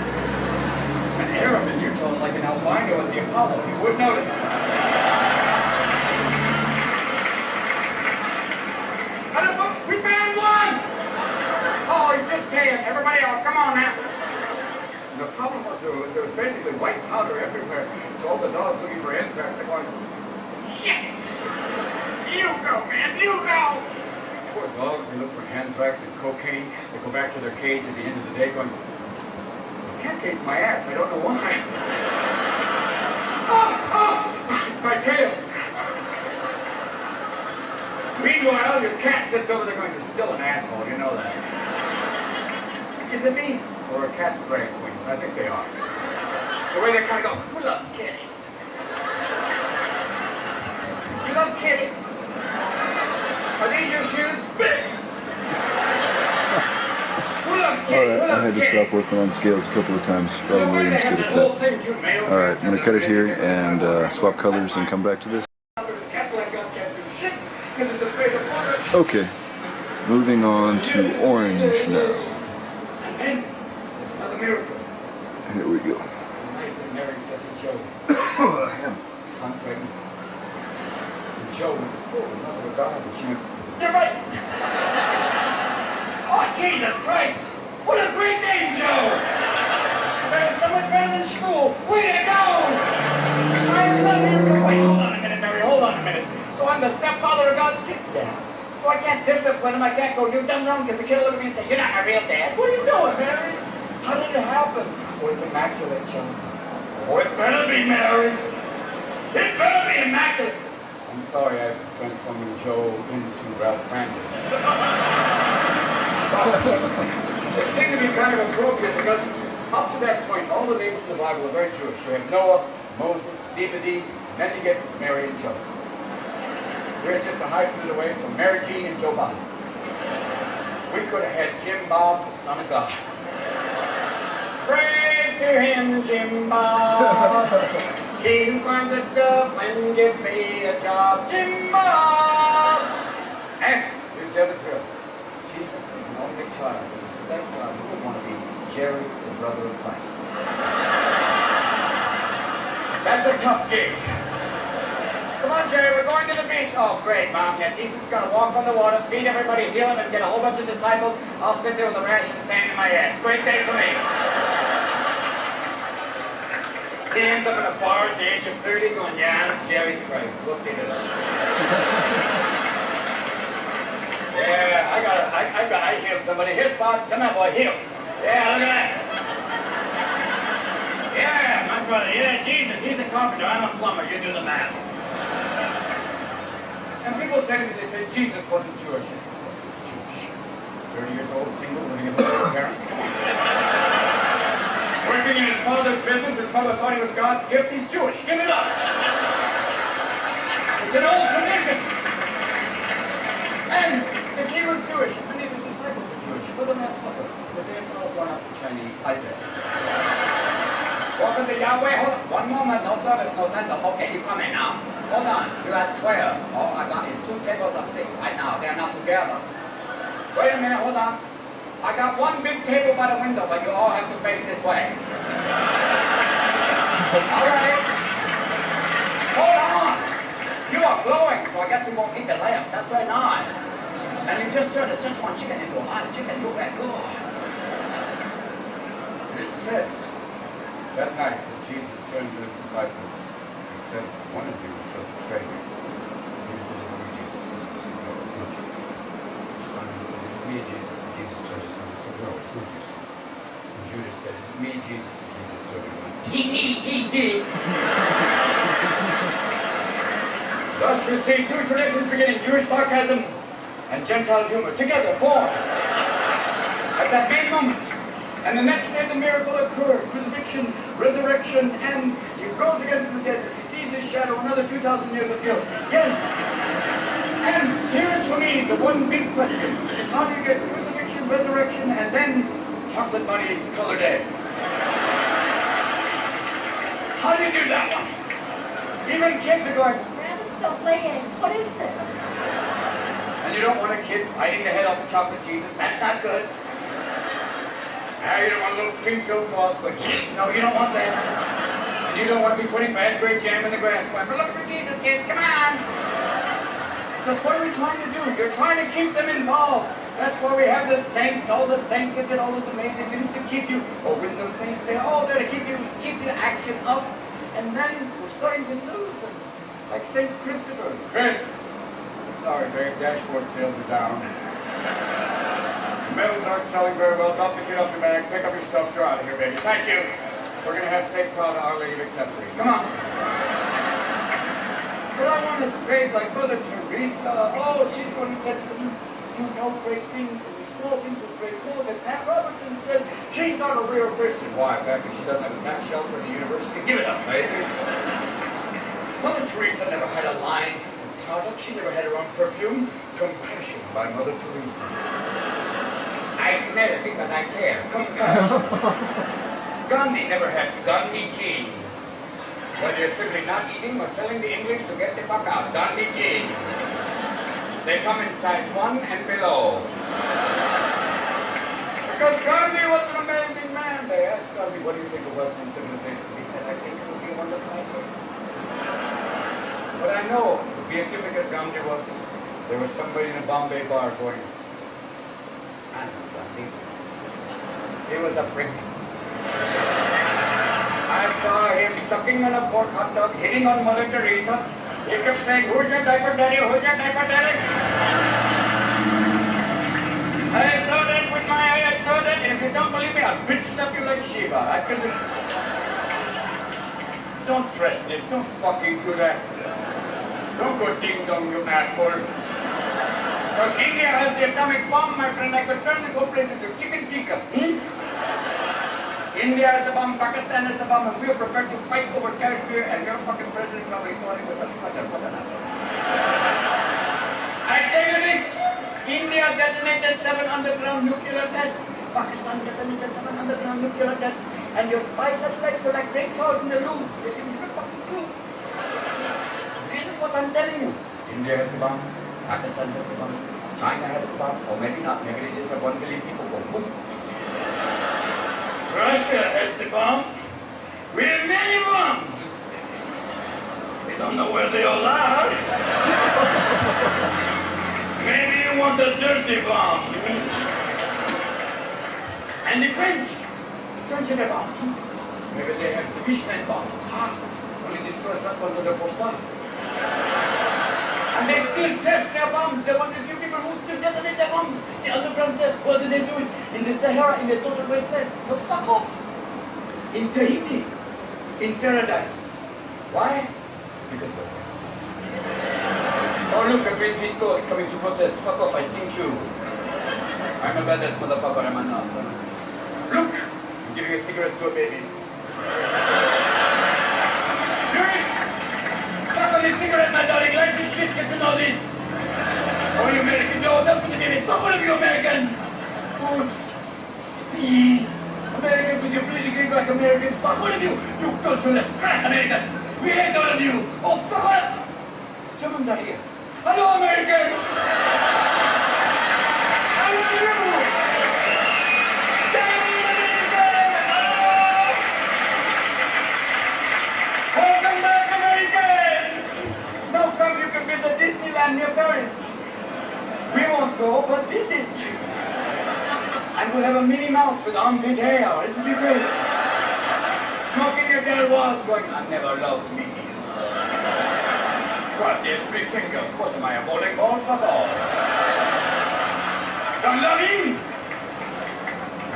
An Arab in Utah is like an albino at the Apollo. You would notice. We found one! Oh, he's just dead. Everybody else, come on now. And the problem was there was basically white powder everywhere. So all the dogs looking for anthrax are going, shit! You go, man, you go! Poor dogs, they look for anthrax and cocaine. They go back to their cage at the end of the day going, I can't taste my ass, I don't know why. Oh, it's my tail. Meanwhile, your cat sits over there going, you're still an asshole, you know that. Is it me? Or are cats drag queens? I think they are. The way they kind of go, we love Kitty. You love Kitty? Are these your shoes? Alright, I had to stop working on scales a couple of times. Probably Williams good at that. Alright, I'm going to cut it here and swap colors and come back to this. Okay, moving on to orange now. And then there's another miracle. Here we go. The night that Mary said to Joe, I'm pregnant. And Joe went, oh, mother of God. And she went, you're right. Oh, Jesus Christ. What a great name, Joe. That is so much better than school. Way to go. I love you. Wait, hold on a minute, Mary. Hold on a minute. So I'm the stepfather of God's kid? Yeah. So I can't discipline him. I can't go, you've done wrong, because the kid will look at me and say, you're not my real dad. What are you doing, Mary? How did it happen? Oh, it's immaculate, Joe. Oh, it better be, Mary. It better be immaculate. I'm sorry I'm transforming Joe into Ralph Brandon. It seemed to be kind of appropriate because up to that point, all the names in the Bible are very Jewish. You have Noah, Moses, Zebedee, and then you get Mary and Joe. We're just a hyphenate away from Mary Jean and Joe Bob. We could have had Jim Bob, the son of God. Praise to him, Jim Bob. He who finds the stuff and gives me a job, Jim Bob. And here's the other drill. Jesus is an only child. So that God, who would want to be Jerry, the brother of Christ? That's a tough gig. Come on, Jerry, we're going to the beach. Oh, great, Mom. Yeah, Jesus is going to walk on the water, feed everybody, heal them, and get a whole bunch of disciples. I'll sit there with a rash and sand in my ass. Great day for me. He ends up in a bar at the age of 30 going, yeah, I'm Jerry Christ. Look at it. Yeah, I healed somebody. Here, Spot. Come on, boy, heal. Yeah, look at that. Yeah, my brother. Yeah, Jesus, he's a carpenter. I'm a plumber. You do the math. And people say to me, they say, Jesus wasn't Jewish. I said, of course he was Jewish. 30 years old, single, living with his parents. Come on. Working in his father's business. His father thought he was God's gift. He's Jewish. Give it up. It's an old tradition. And if he was Jewish, many of his disciples were Jewish. For the Last Supper, but they have not all gone out for Chinese, I guess. Welcome to Yahweh. Hold on. One moment. No service, no sender. Okay, you come in now. Hold on. You had 12. All I got is 2 tables of 6 right now. They're not together. Wait a minute. Hold on. I got one big table by the window, but you all have to face this way. All right. Hold on. You are glowing, so I guess we won't need the lamp. That's very nice. And you just turn the Sichuan chicken into a live chicken. You're very good. And it said that night that Jesus turned to his disciples. He said, one of you shall betray me. Peter said, is it me, Jesus? And Jesus said, no, it's not you. Simon said, is it me, Jesus? And Jesus turned to Simon and said, no, it's not you, Simon. And Judas said, is it me, Jesus? And Jesus turned to him. Thus you see 2 traditions beginning, Jewish sarcasm and Gentile humor, together, born at that main moment. And the next day the miracle occurred, crucifixion, resurrection, and he rose again from the dead. If he sees his shadow, another 2,000 years of guilt. Yes. And here's for me the one big question. How do you get crucifixion, resurrection, and then chocolate bunnies, colored eggs? How do you do that one? Even kids are going, Rabbits don't lay eggs. What is this? and you don't want a kid biting the head off of chocolate Jesus. That's not good. Now you don't want a little cream-filled cross going, no, you don't want that. And you don't want to be putting raspberry jam in the grass going, we're looking for Jesus, kids, come on. Because what are we trying to do? You're trying to keep them involved. That's why we have the saints, all the saints that did all those amazing things to keep you, when those saints, they're all there to keep your action up. And then we're starting to lose them. Like St. Christopher. Chris, sorry babe, dashboard sales are down. Metals aren't selling very well. Drop the kid off your bag, pick up your stuff, you're out of here, baby. Thank you. We're going to have St. Cloud Our Lady of Accessories. Come on. But I want to say, like Mother Teresa, she's the one who said to do no great things, and these small things will break more than Pat Robertson said. She's not a real Christian. Why? Because she doesn't have a tax shelter in the university? Give it up, baby. Mother Teresa never had a line of product. She never had her own perfume. Compassion by Mother Teresa. I smell it because I care. Compassion. Gandhi never had Gandhi jeans. Whether you're simply not eating or telling the English to get the fuck out. Gandhi jeans. They come in size 1 and below. Because Gandhi was an amazing man. They asked Gandhi, what do you think of Western civilization? He said, I think it will be a wonderful idea. But I know, as beatific as Gandhi was, there was somebody in a Bombay bar going, I know Gandhi. He was a prick. I saw him sucking on a pork hot dog, hitting on Mother Teresa. He kept saying, who's your diaper daddy? Who's your diaper daddy? I saw that with my eye, I saw that, and if you don't believe me, I'll bitch slap you like Shiva. I can be... Don't press this, don't fucking do that. Don't go ding-dong, you asshole. Because India has the atomic bomb, my friend. I could turn this whole place into chicken tikka. India has the bomb, Pakistan has the bomb, and we are prepared to fight over Kashmir, and your fucking president probably thought it was a slugger. I tell you this, India detonated 7 underground nuclear tests, Pakistan detonated 7 underground nuclear tests, and your spy satellites were like great tours in the Louvre. They didn't give a fucking clue. This is what I'm telling you. India has the bomb, Pakistan has the bomb, China has the bomb, or maybe not, maybe they just have 1 billion people go boom. Russia has the bomb. We have many bombs. You don't know where they all are. Maybe you want a dirty bomb. And the French have a bomb too. Maybe they have the Michelin bomb. Only destroys restaurants under 4 stars. And they still test their bombs. They're one of the few people who still detonate their bombs. The underground test. What do they do it? In the Sahara, in the total wasteland? No, fuck off. In Tahiti. In paradise. Why? Because we're friends. Oh look, a Greenpeace boat is coming to protest. Fuck off, I sink you. I'm a badass motherfucker, am I not? Look! I'm giving a cigarette to a baby. Drink! Suck on this cigarette, my darling. Life is shit, get to know this. Oh, you American, no, don't for the baby. Fuck all of you Americans! Oh, Americans with your pretty drink like Americans. Fuck all of you! You cultureless crap Americans! We hate all of you! Oh, fuck all of... The Germans are here. Hello, Americans! Hello, you! Welcome back, Americans! Now come, you can build a Disneyland near Paris. We won't go, but build it. And we'll have a Minnie Mouse with armpit hair. It'll be great. Smoking your girl was going, I never loved meaty. What, there's 3 fingers. What am I, a bowling ball? Fuck off. Don't love him!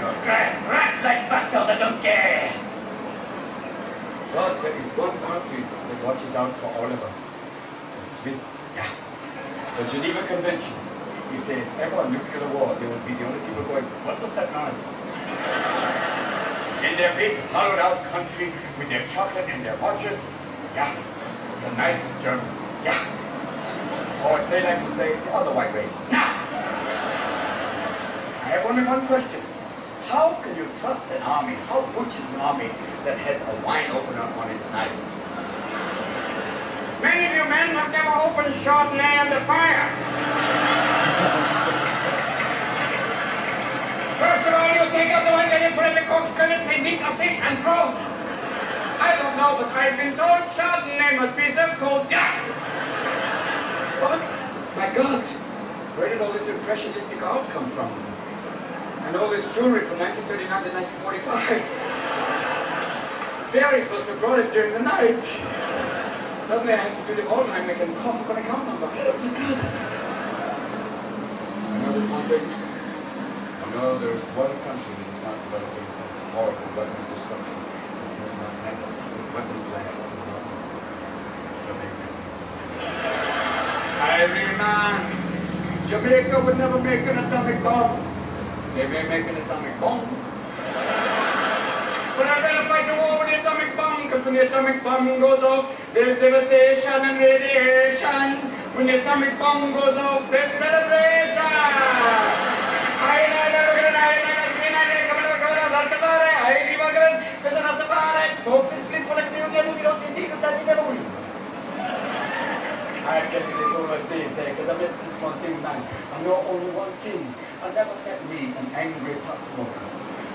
You're a grass rat-like bastard that don't care. But there is one country that watches out for all of us. The Swiss. Yeah. The Geneva Convention. If there is ever a nuclear war, they will be the only people going, what was that noise? In their big, hollowed-out country with their chocolate and their watches. Yeah. The nice Germans. Yeah. Or as they like to say, the other white race. Nah. I have only one question. How can you trust an army? How butch is an army that has a wine opener on its knife? Many of you men have never opened Chardonnay under fire. First of all, you take out the wine and you put in the Coke skillet, say meat or fish and throw. I don't know, but I've been told Chardonnay must be served cold. Yeah. But, my God, where did all this impressionistic art come from? And all this jewelry from 1939 to 1945. Fairies must have brought it during the night. Suddenly I have to do the Waldheimlich and cough up an account number. Oh my God. I know there's one thing. I know there's one country that is not developing some horrible weapons destruction. And a secret weapons lab in the mountains. Jamaica. Irie man. Jamaica would never make an atomic bomb. They may make an atomic bomb. But I'd rather fight a war with the atomic bomb, because when the atomic bomb goes off, there's devastation and radiation. When the atomic bomb goes off, there's celebration. There's enough to fire. Smoke this split for the community, and if you don't see Jesus, then you never win. I tell you the whole thing, because I met this one thing, man. I know only one thing. I never met me, an angry pot smoker.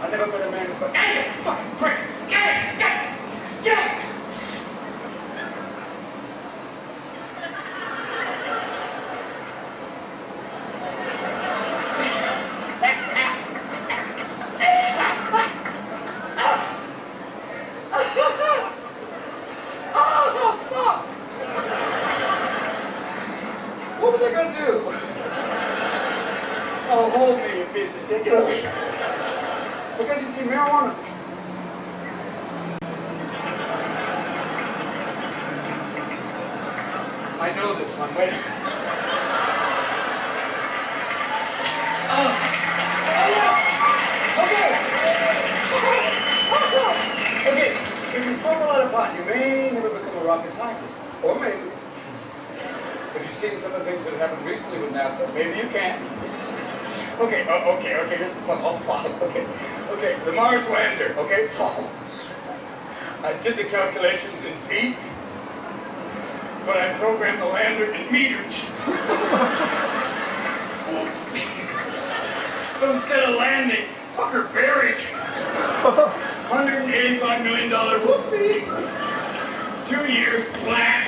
I never met a man who's like, hey, you fucking prick! Yeah, yeah, yeah! What was I gonna do? Oh, hold me, you piece of shit. Get over here. Because you see, marijuana. I know this one. Wait. Okay. If you smoke a lot of pot, you may never become a rocket scientist. Or maybe. If you've seen some of the things that have happened recently with NASA, maybe you can. Okay, here's the fun. Oh, fuck. Okay, the Mars lander, okay? Fuck. I did the calculations in feet, but I programmed the lander in meters. Oops. So instead of landing, fucker buried. $185 million, whoopsie. 2 years flat.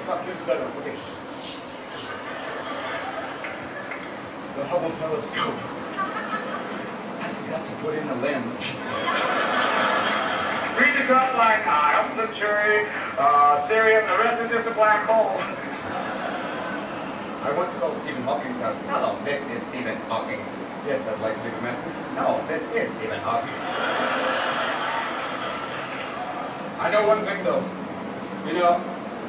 fuck, here's a better one. Okay. The Hubble telescope. I forgot to put in a lens. Read the top line. Alpha Centauri, Sirius, the rest is just a black hole. I once called Stephen Hawking's house. Hello, this is Stephen Hawking. Yes, I'd like to leave a message. No, this is Stephen Hawking. I know one thing though. You know,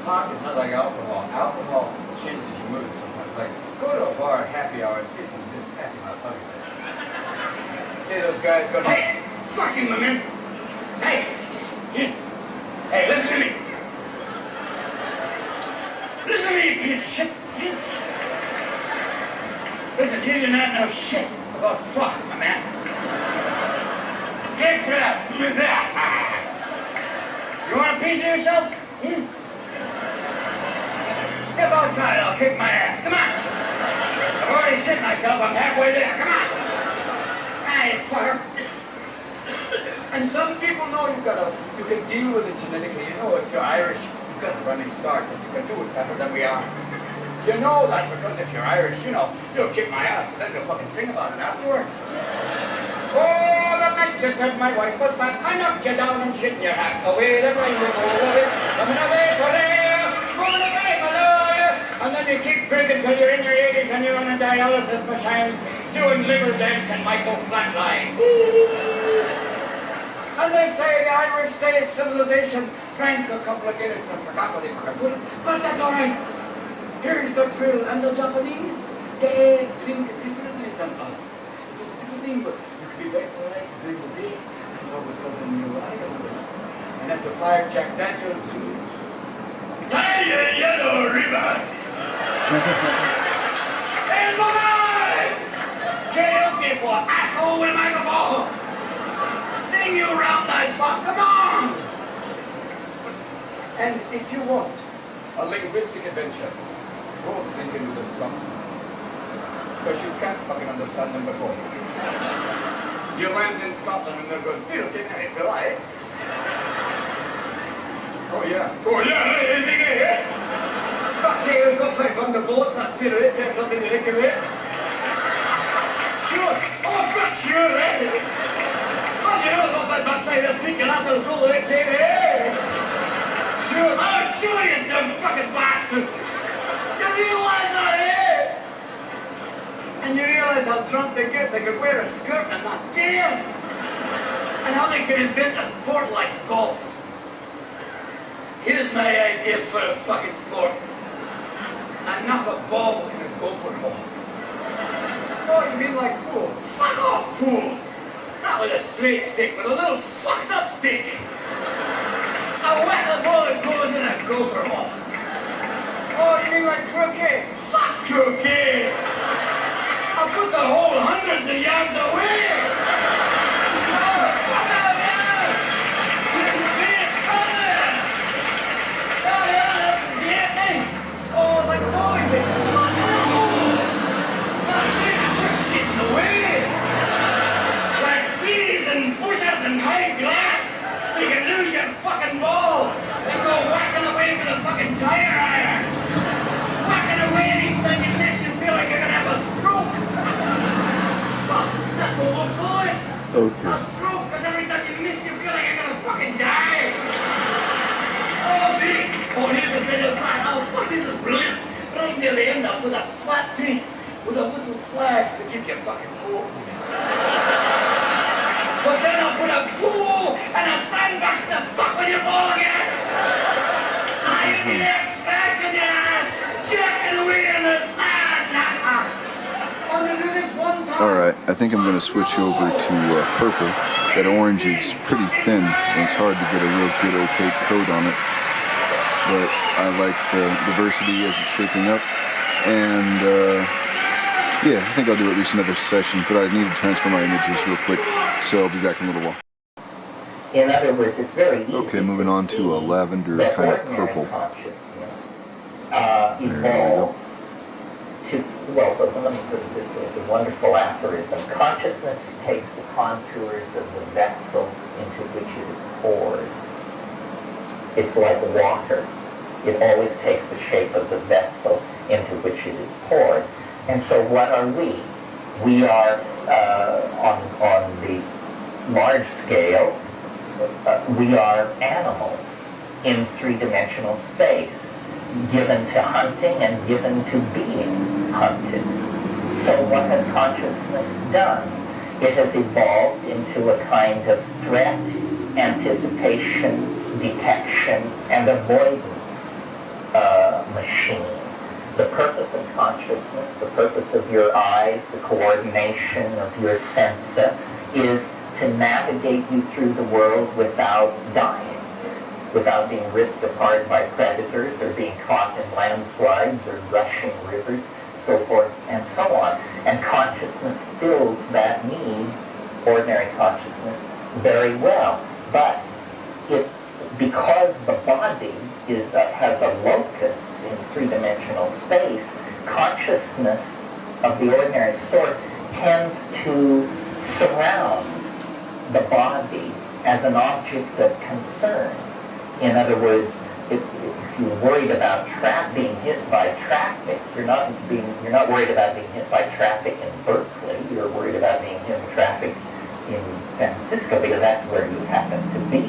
pot is not like alcohol. Alcohol changes your mood sometimes. Like, go to a bar at happy hour and see some of this happy motherfuckers. See those guys going, hey, fucking women. Hey, hey, listen to me. Listen to me, you piece of shit. Listen, you do not know shit about fuck, my man. Get for that. You want a piece of yourself? Step outside, I'll kick my ass. Come on. I've already shit myself, I'm halfway there. Come on. Hey, fucker. And some people know you can deal with it genetically. You know, if you're Irish, you've got a running start, that you can do it better than we are. You know that because if you're Irish, you know, you'll kick my ass, but then you'll fucking sing about it afterwards. Oh, that night you said my wife was fat, I knocked you down and shit in your hat. Away the rain will go away, coming away for there, going away, my lawyer. And then you keep drinking till you're in your 80s and you're on a dialysis machine, doing liver dance and Michael Flatline. And they say the Irish saved civilization, drank a couple of Guinness and forgot what they fucking put it. But that's alright. Here's the drill, and the Japanese, they drink differently than us. It is a different thing, but you can be very polite during the day, and all of a sudden you're right on this. And after 5 Jack Daniels, tie your yellow ribbon! Hey, look out! Karaoke for asshole with a microphone! Sing you around that fuck, come on! And if you want a linguistic adventure, go drinking with the Scotsman. Because you can't fucking understand them before. You land in Scotland and they're going, "Deal, didn't I, Phil, eh?" Oh yeah. Oh yeah, hey. Fuck yeah, we've got 500 bullets, that's it, eh? Nothing to think of it. Sure. Oh, fuck, sure, eh? Well, you know, I've got my backside of the peak and that's how cool it is, eh? Sure. Oh, sure, you dumb fucking bastard. You realize that, eh? And you realize how drunk they get. They could wear a skirt and not care. And how they could invent a sport like golf. Here's my idea for a fucking sport. I knock a ball in a gopher hole. Oh, you mean like pool? Fuck off, pool. Not with a straight stick, with a little fucked up stick. I whack the ball and goes in a gopher hole. Oh, you mean like croquet? Fuck croquet! I'll put the whole hundreds of yards away! Oh, fuck out here! This is being fun! Oh, yeah, that's Vietnam! Oh, like a boy thing! Fuck no! Not really put shit in the way! Like trees and bushes and high glass, so you can lose your fucking ball and go whacking away with a fucking tire iron! Whacking away and each time you miss you feel like you're gonna have a stroke. Fuck, that's what we'll call it. Okay. A stroke, because every time you miss you feel like you're gonna fucking die. Oh, big. Oh, here's a bit of flag. Oh, fuck, this is brilliant. Right near the end I'll put a flat piece with a little flag to give you fucking hope. But then I'll put a pool and a sandbox to fuck with your ball again. I'll be there smashing your ass. Checking away in the sand! I'm gonna do this one time. Alright, I think I'm going to switch over to purple. That orange is pretty thin, and it's hard to get a real good opaque coat on it. But I like the diversity as it's shaping up. And, yeah, I think I'll do at least another session, but I need to transfer my images real quick, so I'll be back in a little while. In other words, it's very easy. Okay, moving on to a lavender that kind of ordinary purple. consciousness, There we evolve go. to, well, let me put it this way, it's a wonderful aphorism. Consciousness takes the contours of the vessel into which it is poured. It's like water. It always takes the shape of the vessel into which it is poured. And so what are we? We are, on the large scale, we are animals in three-dimensional space, given to hunting and given to being hunted. So what has consciousness done? It has evolved into a kind of threat, anticipation, detection, and avoidance machine. The purpose of consciousness, the purpose of your eyes, the coordination of your sensa, is to navigate you through the world without dying, without being ripped apart by predators or being caught in landslides or rushing rivers, so forth and so on. And consciousness fills that need, ordinary consciousness, very well. But because the body has a locus in three-dimensional space, consciousness of the ordinary sort tends to surround the body as an object of concern. In other words, if you're worried about being hit by traffic, you're not worried about being hit by traffic in Berkeley. You're worried about being hit by traffic in San Francisco because that's where you happen to be.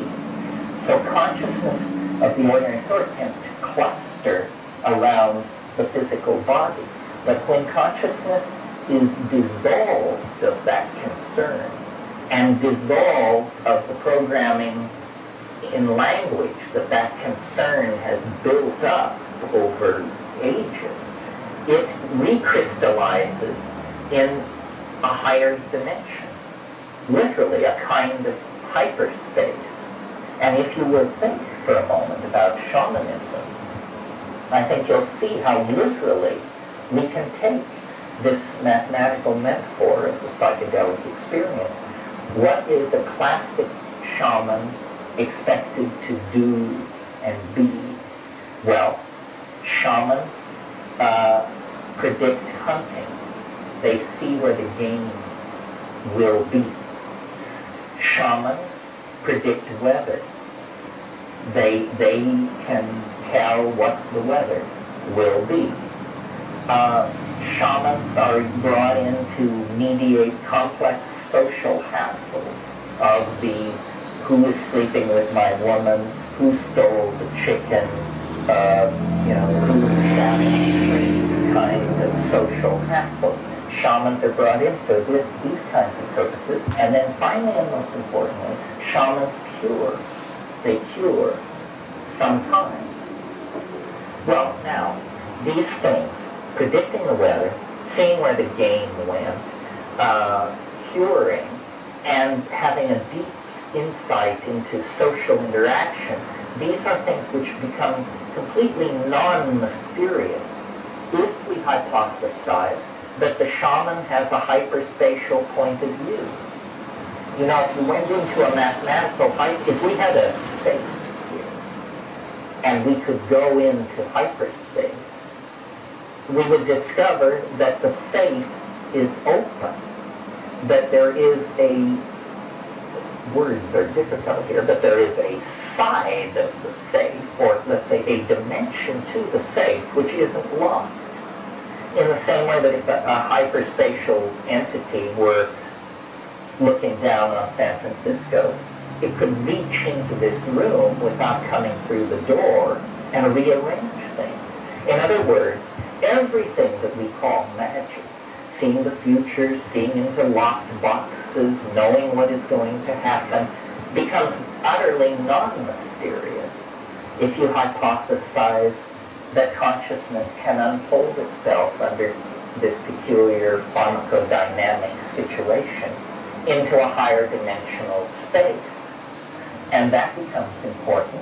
So consciousness of the ordinary sort tends to cluster around the physical body. But when consciousness is dissolved of that concern and dissolved of the programming in language that concern has built up over ages, it recrystallizes in a higher dimension, literally a kind of hyperspace. And if you will think for a moment about shamanism, I think you'll see how literally we can take this mathematical metaphor of the psychedelic experience. What is a classic shaman expected to do and be? Well, shamans predict hunting. They see where the game will be. Shamans predict weather. They can tell what the weather will be. Shamans are brought in to mediate complex social hassles of the who is sleeping with my woman, who stole the chicken, who's shouting, kind of social hassle. Shamans are brought in for these kinds of purposes. And then finally, and most importantly, shamans cure. They cure sometimes. Well, now, these things, predicting the weather, seeing where the game went, curing, and having a deep insight into social interaction, these are things which become completely non-mysterious if we hypothesize that the shaman has a hyperspatial point of view. You know, if we went into a mathematical if we had a space here, and we could go into hyperspace, we would discover that the safe is open, that there is words are difficult here, but there is a side of the safe, or let's say a dimension to the safe, which isn't locked. In the same way that if a hyperspatial entity were looking down on San Francisco, it could reach into this room without coming through the door and rearrange things. In other words, everything that we call magic, seeing the future, seeing into locked boxes, knowing what is going to happen, becomes utterly non-mysterious if you hypothesize that consciousness can unfold itself under this peculiar pharmacodynamic situation into a higher dimensional space. And that becomes important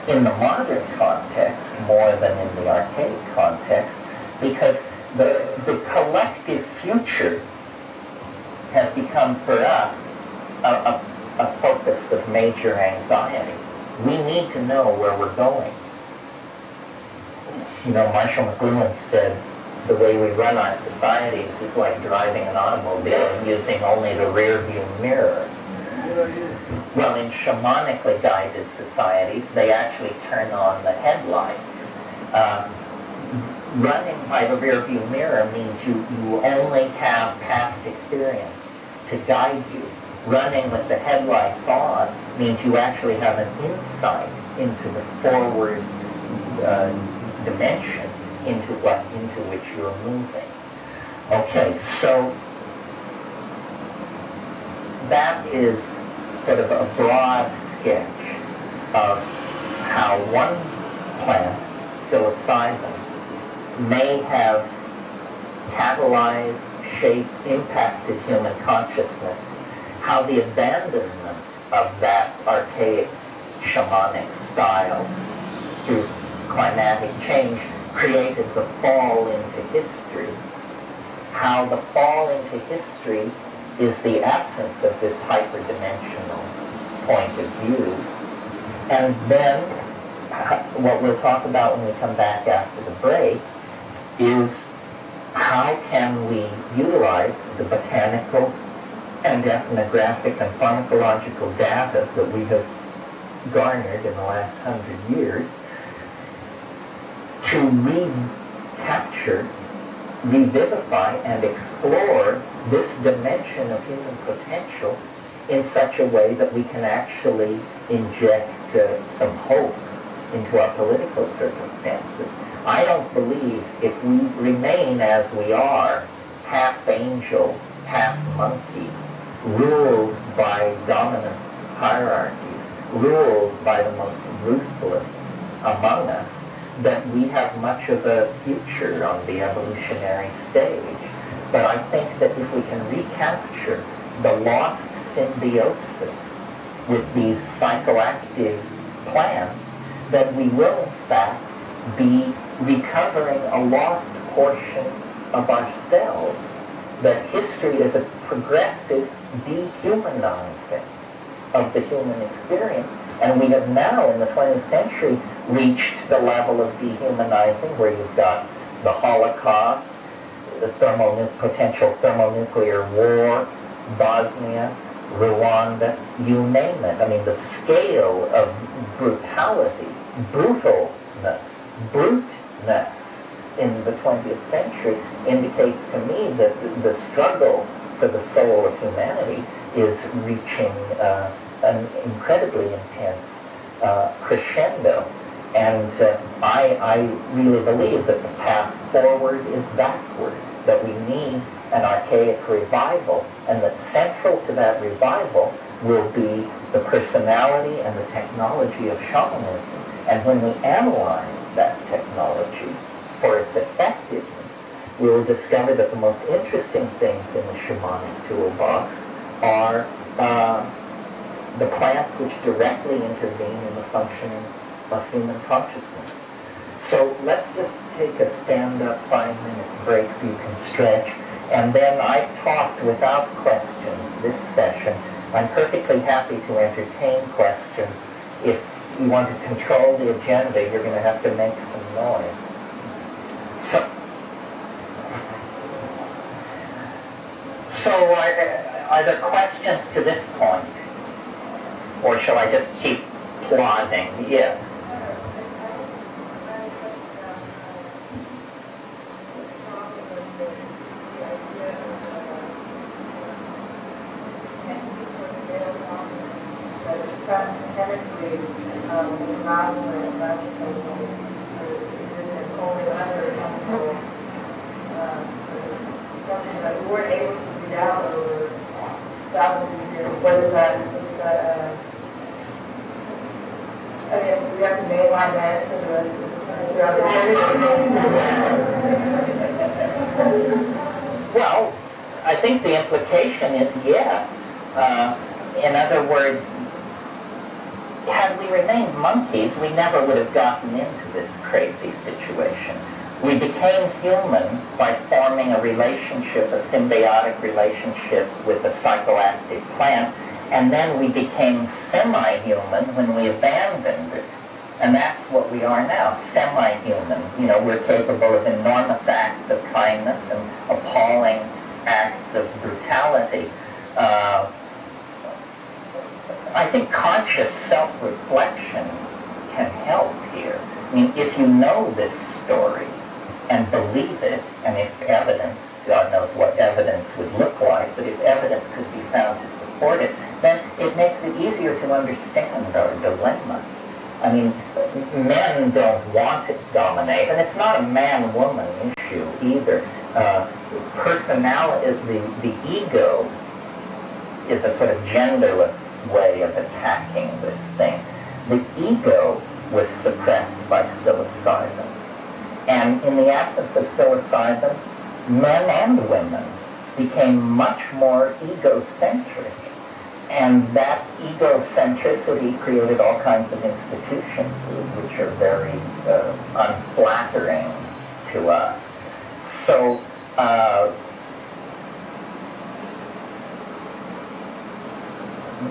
in the modern context more than in the archaic context, because the collective future has become for us a focus of major anxiety. We need to know where we're going. You know, Marshall McLuhan said, the way we run our societies is like driving an automobile and using only the rear view mirror. Good idea. Well, in shamanically guided societies, they actually turn on the headlights. Running by the rearview mirror means you only have past experience to guide you. Running with the headlights on means you actually have an insight into the forward dimension into which you're moving. Okay, so that is sort of a broad sketch of how one plant, psilocybin, may have catalyzed, shaped, impacted human consciousness, how the abandonment of that archaic shamanic style through climatic change created the fall into history, how the fall into history is the absence of this hyperdimensional point of view. And then what we'll talk about when we come back after the break is how can we utilize the botanical and ethnographic and pharmacological data that we have garnered in the last 100 years to recapture, revivify, and explore this dimension of human potential in such a way that we can actually inject some hope into our political circumstances. I don't believe if we remain as we are, half angel, half monkey, ruled by dominant hierarchies, ruled by the most ruthless among us, that we have much of a future on the evolutionary stage. But I think that if we can recapture the lost symbiosis with these psychoactive plants, then we will in fact be recovering a lost portion of ourselves. That history is a progressive dehumanizing of the human experience, and we have now in the 20th century reached the level of dehumanizing where you've got the Holocaust, the potential thermonuclear war, Bosnia, Rwanda, you name it. I mean, the scale of brutality, bruteness in the 20th century indicates to me that the struggle for the soul of humanity is reaching an incredibly intense crescendo. And I really believe that the path forward is backward, that we need an archaic revival, and that central to that revival will be the personality and the technology of shamanism. And when we analyze that technology for its effectiveness, we will discover that the most interesting things in the shamanic toolbox are the plants which directly intervene in the functioning of human consciousness. So let's just take a stand-up 5-minute break so you can stretch. And then I talked without questions this session. I'm perfectly happy to entertain questions. If you want to control the agenda, you're going to have to make some noise. So are there questions to this point? Or shall I just keep plodding? Yes. Something that we weren't able to read out over thousands of years. What is that? I mean, we have to mainline that to the Well, I think the implication is yes. In other words, had we remained monkeys, we never would have gotten into this crazy situation. We became human by forming a relationship, a symbiotic relationship with a psychoactive plant, and then we became semi-human when we abandoned it. And that's what we are now, semi-human. You know, we're capable of enormous acts of kindness and appalling acts of brutality. I think believe it, and if evidence, God knows what evidence would look like, but if evidence could be found to support it, then it makes it easier to understand our dilemma. I mean, men don't want to dominate, and it's not a man-woman issue either. Personality, the ego is a sort of genderless way of attacking this thing. The ego was suppressed by psilocybin. And in the absence of psilocybin, men and women became much more egocentric. And that egocentricity created all kinds of institutions which are very unflattering to us. So,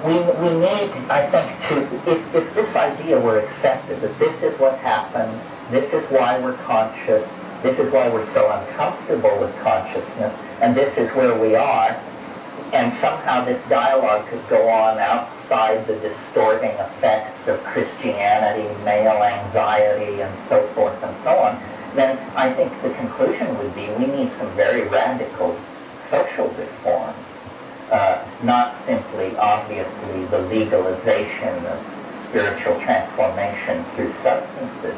we need, I think, to, if this idea were accepted, that this is what happened, this is why we're conscious, this is why we're so uncomfortable with consciousness, and this is where we are, and somehow this dialogue could go on outside the distorting effects of Christianity, male anxiety, and so forth and so on, then I think the conclusion would be we need some very radical social reforms. Not simply, obviously, the legalization of spiritual transformation through substances,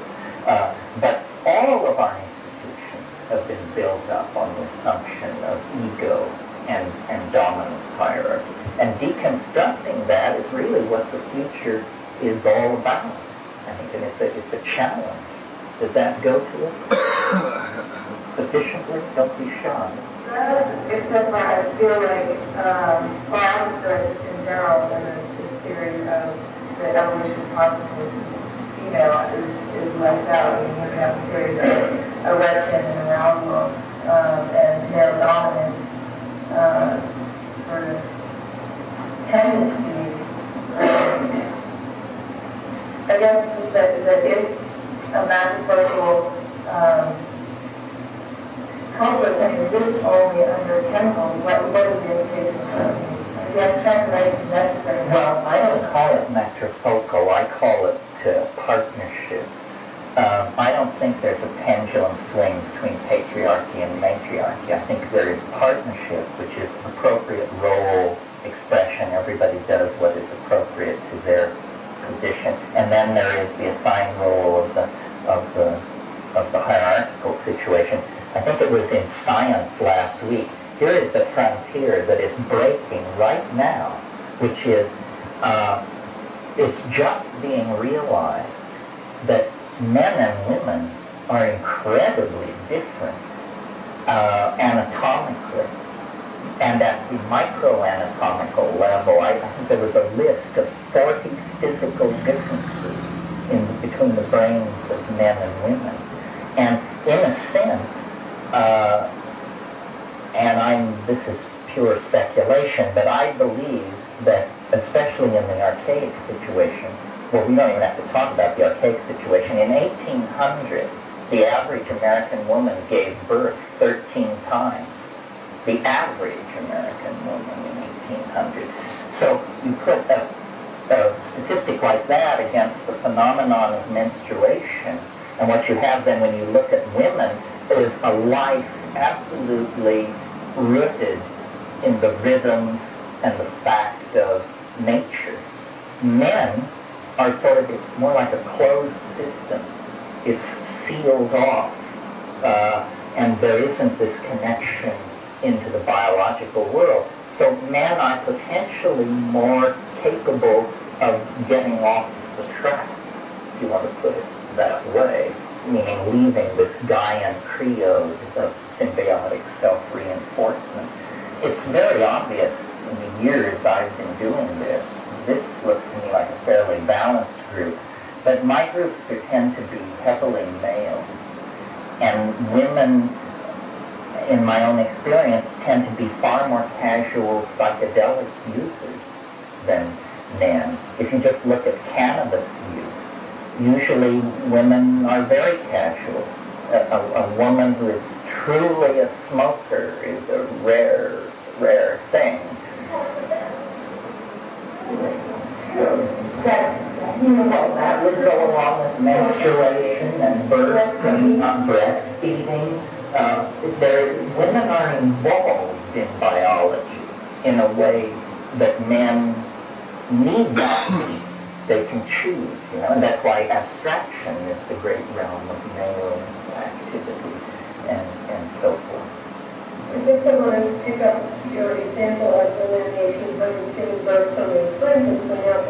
but all of our institutions have been built up on the assumption of ego and dominant hierarchy. And deconstructing that is really what the future is all about. I think, and it's a challenge. Does that go to it sufficiently? Don't be shy. Except for I feel like, well, I'm interested in general in this theory of the evolution of consciousness, is left out. I mean, you have theories of erection and arousal, and male dominance, sort of tendencies. I guess that if a magical complex and exists only under chemicals, what is the implication of it? Yes, transformation is necessary. Well, I don't call it metrofocal, I call it partnership. I don't think there's a pendulum swing between patriarchy and matriarchy. I think there is partnership, which is appropriate role expression. Everybody does what is appropriate to their position. And then there is the assigned role of the hierarchical situation. I think it was in Science last week. Here is the frontier that is breaking right now, which is, it's just being realized that men and women are incredibly different anatomically. And at the microanatomical level, I think there was a list of 40 physical differences between the brains of men and women. And in a sense, this is pure speculation, but I believe that, especially in the archaic situation, well, we don't even have to talk about the archaic situation. In 1800, the average American woman gave birth 13 times. The average American woman in 1800. So you put a statistic like that against the phenomenon of menstruation, and what you have then when you look at women is a life absolutely rooted in the rhythms and the fact of nature. Men are sort of, it's more like a closed system. It's sealed off, and there isn't this connection into the biological world. So men are potentially more capable of getting off the track, if you want to put it that way, meaning leaving this Gaian credo of symbiotic self-reinforcement. It's very obvious in the years I've been doing this. This looks to me like a fairly balanced group, but my groups tend to be heavily male. And women, in my own experience, tend to be far more casual psychedelic users than men. If you just look at cannabis use, usually women are very casual. A woman who is truly a smoker is a rare thing. That would go along with menstruation and birth and breastfeeding. women are involved in biology in a way that men need not be. They can choose, and that's why abstraction is the great realm of male activity and so forth. I guess I want to pick up your example of the lineation versus giving birth from the twins and point out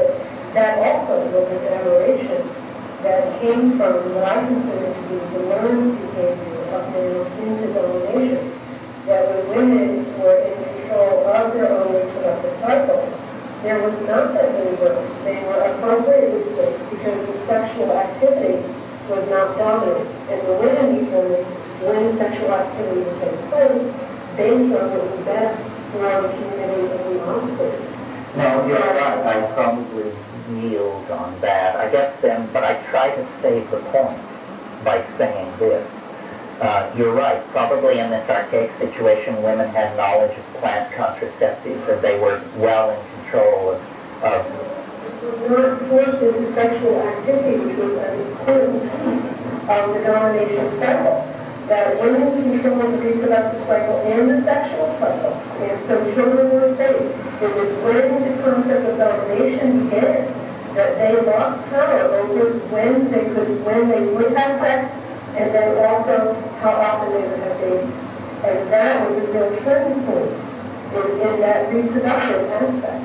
that also was an aberration that came from what I consider to be the learned behavior of males into domination, that when women were in control of their own reproductive cycle, there was not that many births. They were appropriately placed because the sexual activity was not dominant, and the women determined when sexual activity would take place based on what was best for the community and the offspring. No, you're right. I probably yield on that. I guess then, but I try to save the point by saying this. You're right. Probably in this archaic situation, women had knowledge of plant contraceptives, or they were well in control of Not forced into sexual activity, which was an important piece of the domination cycle. That women controlled the reproductive cycle and the sexual cycle, and so children were safe. It was when the concept of domination began that they lost power over when they would have sex, and then also how often they would have babies. And that was a real turning point in that reproductive aspect.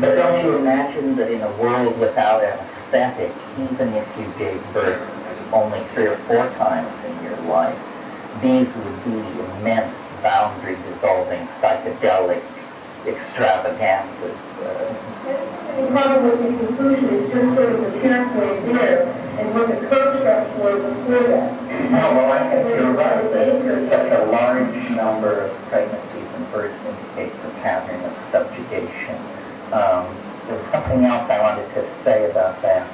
But don't you imagine that in a world without anesthetic, even if you gave birth only 3 or 4 times in your life, these would be immense boundary-dissolving psychedelic extravaganzas. The problem with the conclusion is just sort of the pathway there, and what the constructs were before that. Well, I think you're right. That such a large number of pregnancies and births indicates a pattern of subjugation. There's something else I wanted to say about that.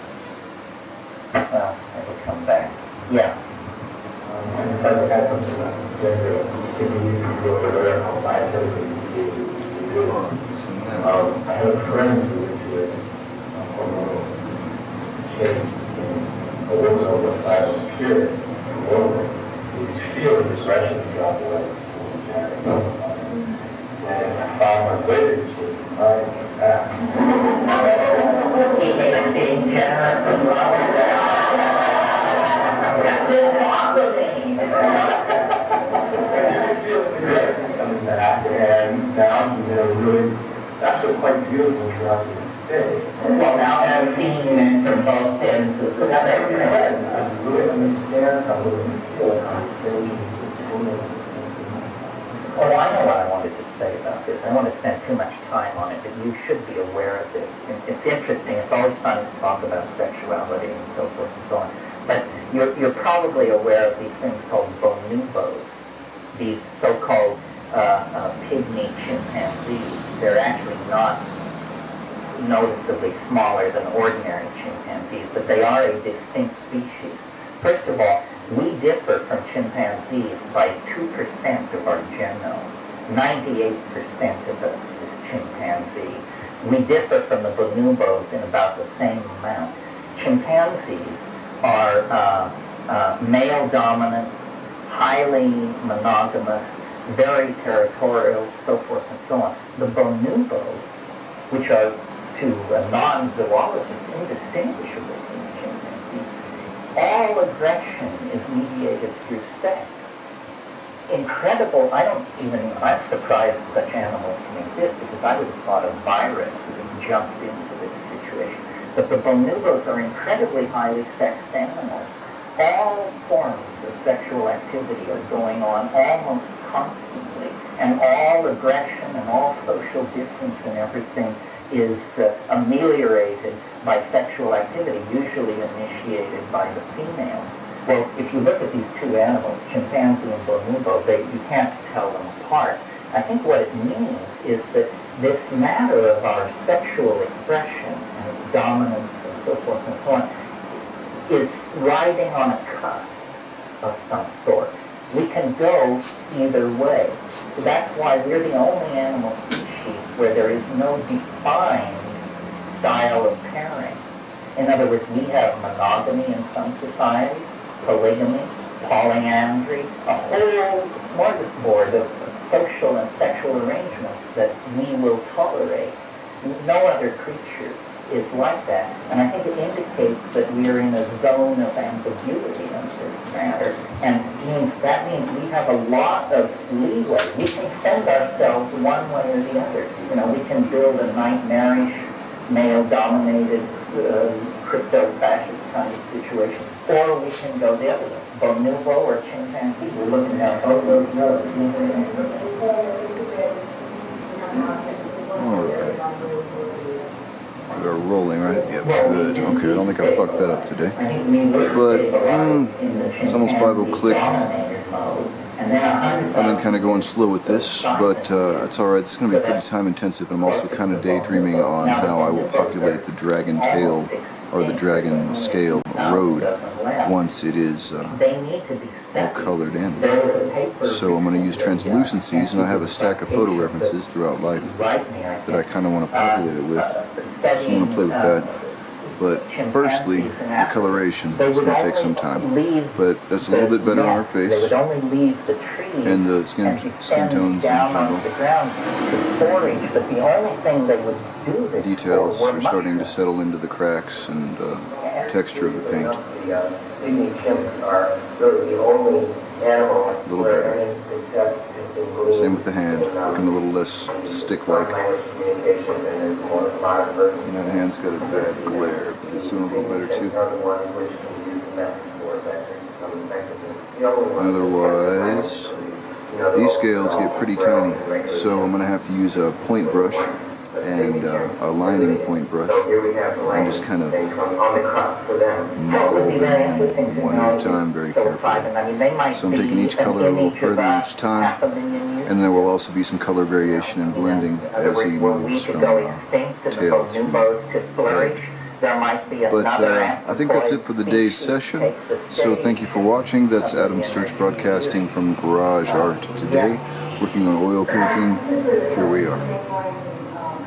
Well, I will come back. Yeah. I have a friend who is hormonal change in a woman over a 5 period. He's feeling depression drop away. And 5 months later, he says, I'm back. Coming back, and now he's in a really, actually quite beautiful throughout the day. Well, now I've seen it from both ends of the I really understand how women feel conversations with women. Oh, I know what I wanted to say about this. I don't want to spend too much time on it, but you should be aware of this. It's interesting. It's always fun to talk about sexuality and so forth and so on. But you're probably aware of these things called bonobos, these so-called pygmy chimpanzees. They're actually not noticeably smaller than ordinary chimpanzees, but they are a distinct species. First of all, we differ from chimpanzees by 2% of our genome. 98% of us is chimpanzee. We differ from the bonobos in about the same amount. Chimpanzees are male-dominant, highly monogamous, very territorial, so forth and so on. The bonobos, which are to a non-zoologist indistinguishable from chimpanzees, all aggression is mediated through sex. Incredible, I'm surprised such animals can exist because I would have thought a virus would have jumped into this situation. But the bonobos are incredibly highly sexed animals. All forms of sexual activity are going on almost constantly, and all aggression and all social distance and everything is ameliorated by sexual activity, usually initiated by the female. Well, if you look at these two animals, chimpanzee and bonobo, you can't tell them apart. I think what it means is that this matter of our sexual expression and its dominance and so forth and so on is riding on a cusp of some sort. We can go either way. So that's why we're the only animal species where there is no defined style of pairing. In other words, we have monogamy in some societies, polygamy, polyandry, a whole smorgasbord of social and sexual arrangements that we will tolerate. No other creature is like that. And I think it indicates that we are in a zone of ambiguity on this matter. And that means we have a lot of leeway. We can send ourselves one way or the other. You know, we can build a nightmarish, male-dominated, crypto-fascist kind of situation. Or we can go the other way. Bonobo or chimpanzee. We're looking at both those roads. Alright. We're rolling, right? Yep, good. Okay, I don't think I fucked that up today. But, it's almost 5 o'clock. I've been kind of going slow with this, but it's alright. This is going to be pretty time intensive. I'm also kind of daydreaming on how I will populate the dragon tail or the dragon scale road once it is all colored in. So I'm going to use translucencies, and I have a stack of photo references throughout life that I kind of want to populate it with. So I'm going to play with that. But firstly, the coloration is going to take some time. But that's a little bit better on our face and the skin tones in general. Details are starting to settle into the cracks and texture of the paint. A little better. Same with the hand, looking a little less stick-like. And that hand's got a bad glare, but it's doing a little better too. And otherwise, these scales get pretty tiny, so I'm going to have to use a point brush and a lining point brush and just kind of model them in one at a time very carefully. So I'm taking each color a little further each time, and there will also be some color variation and blending as he moves from tail to head. But I think that's it for the day's session. So thank you for watching. That's Adam Sturch broadcasting from Garage Art today, working on oil painting. Here we are.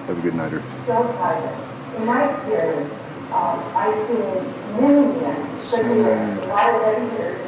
Have a good night, Earth. In my experience, I've seen many men, a lot of educators,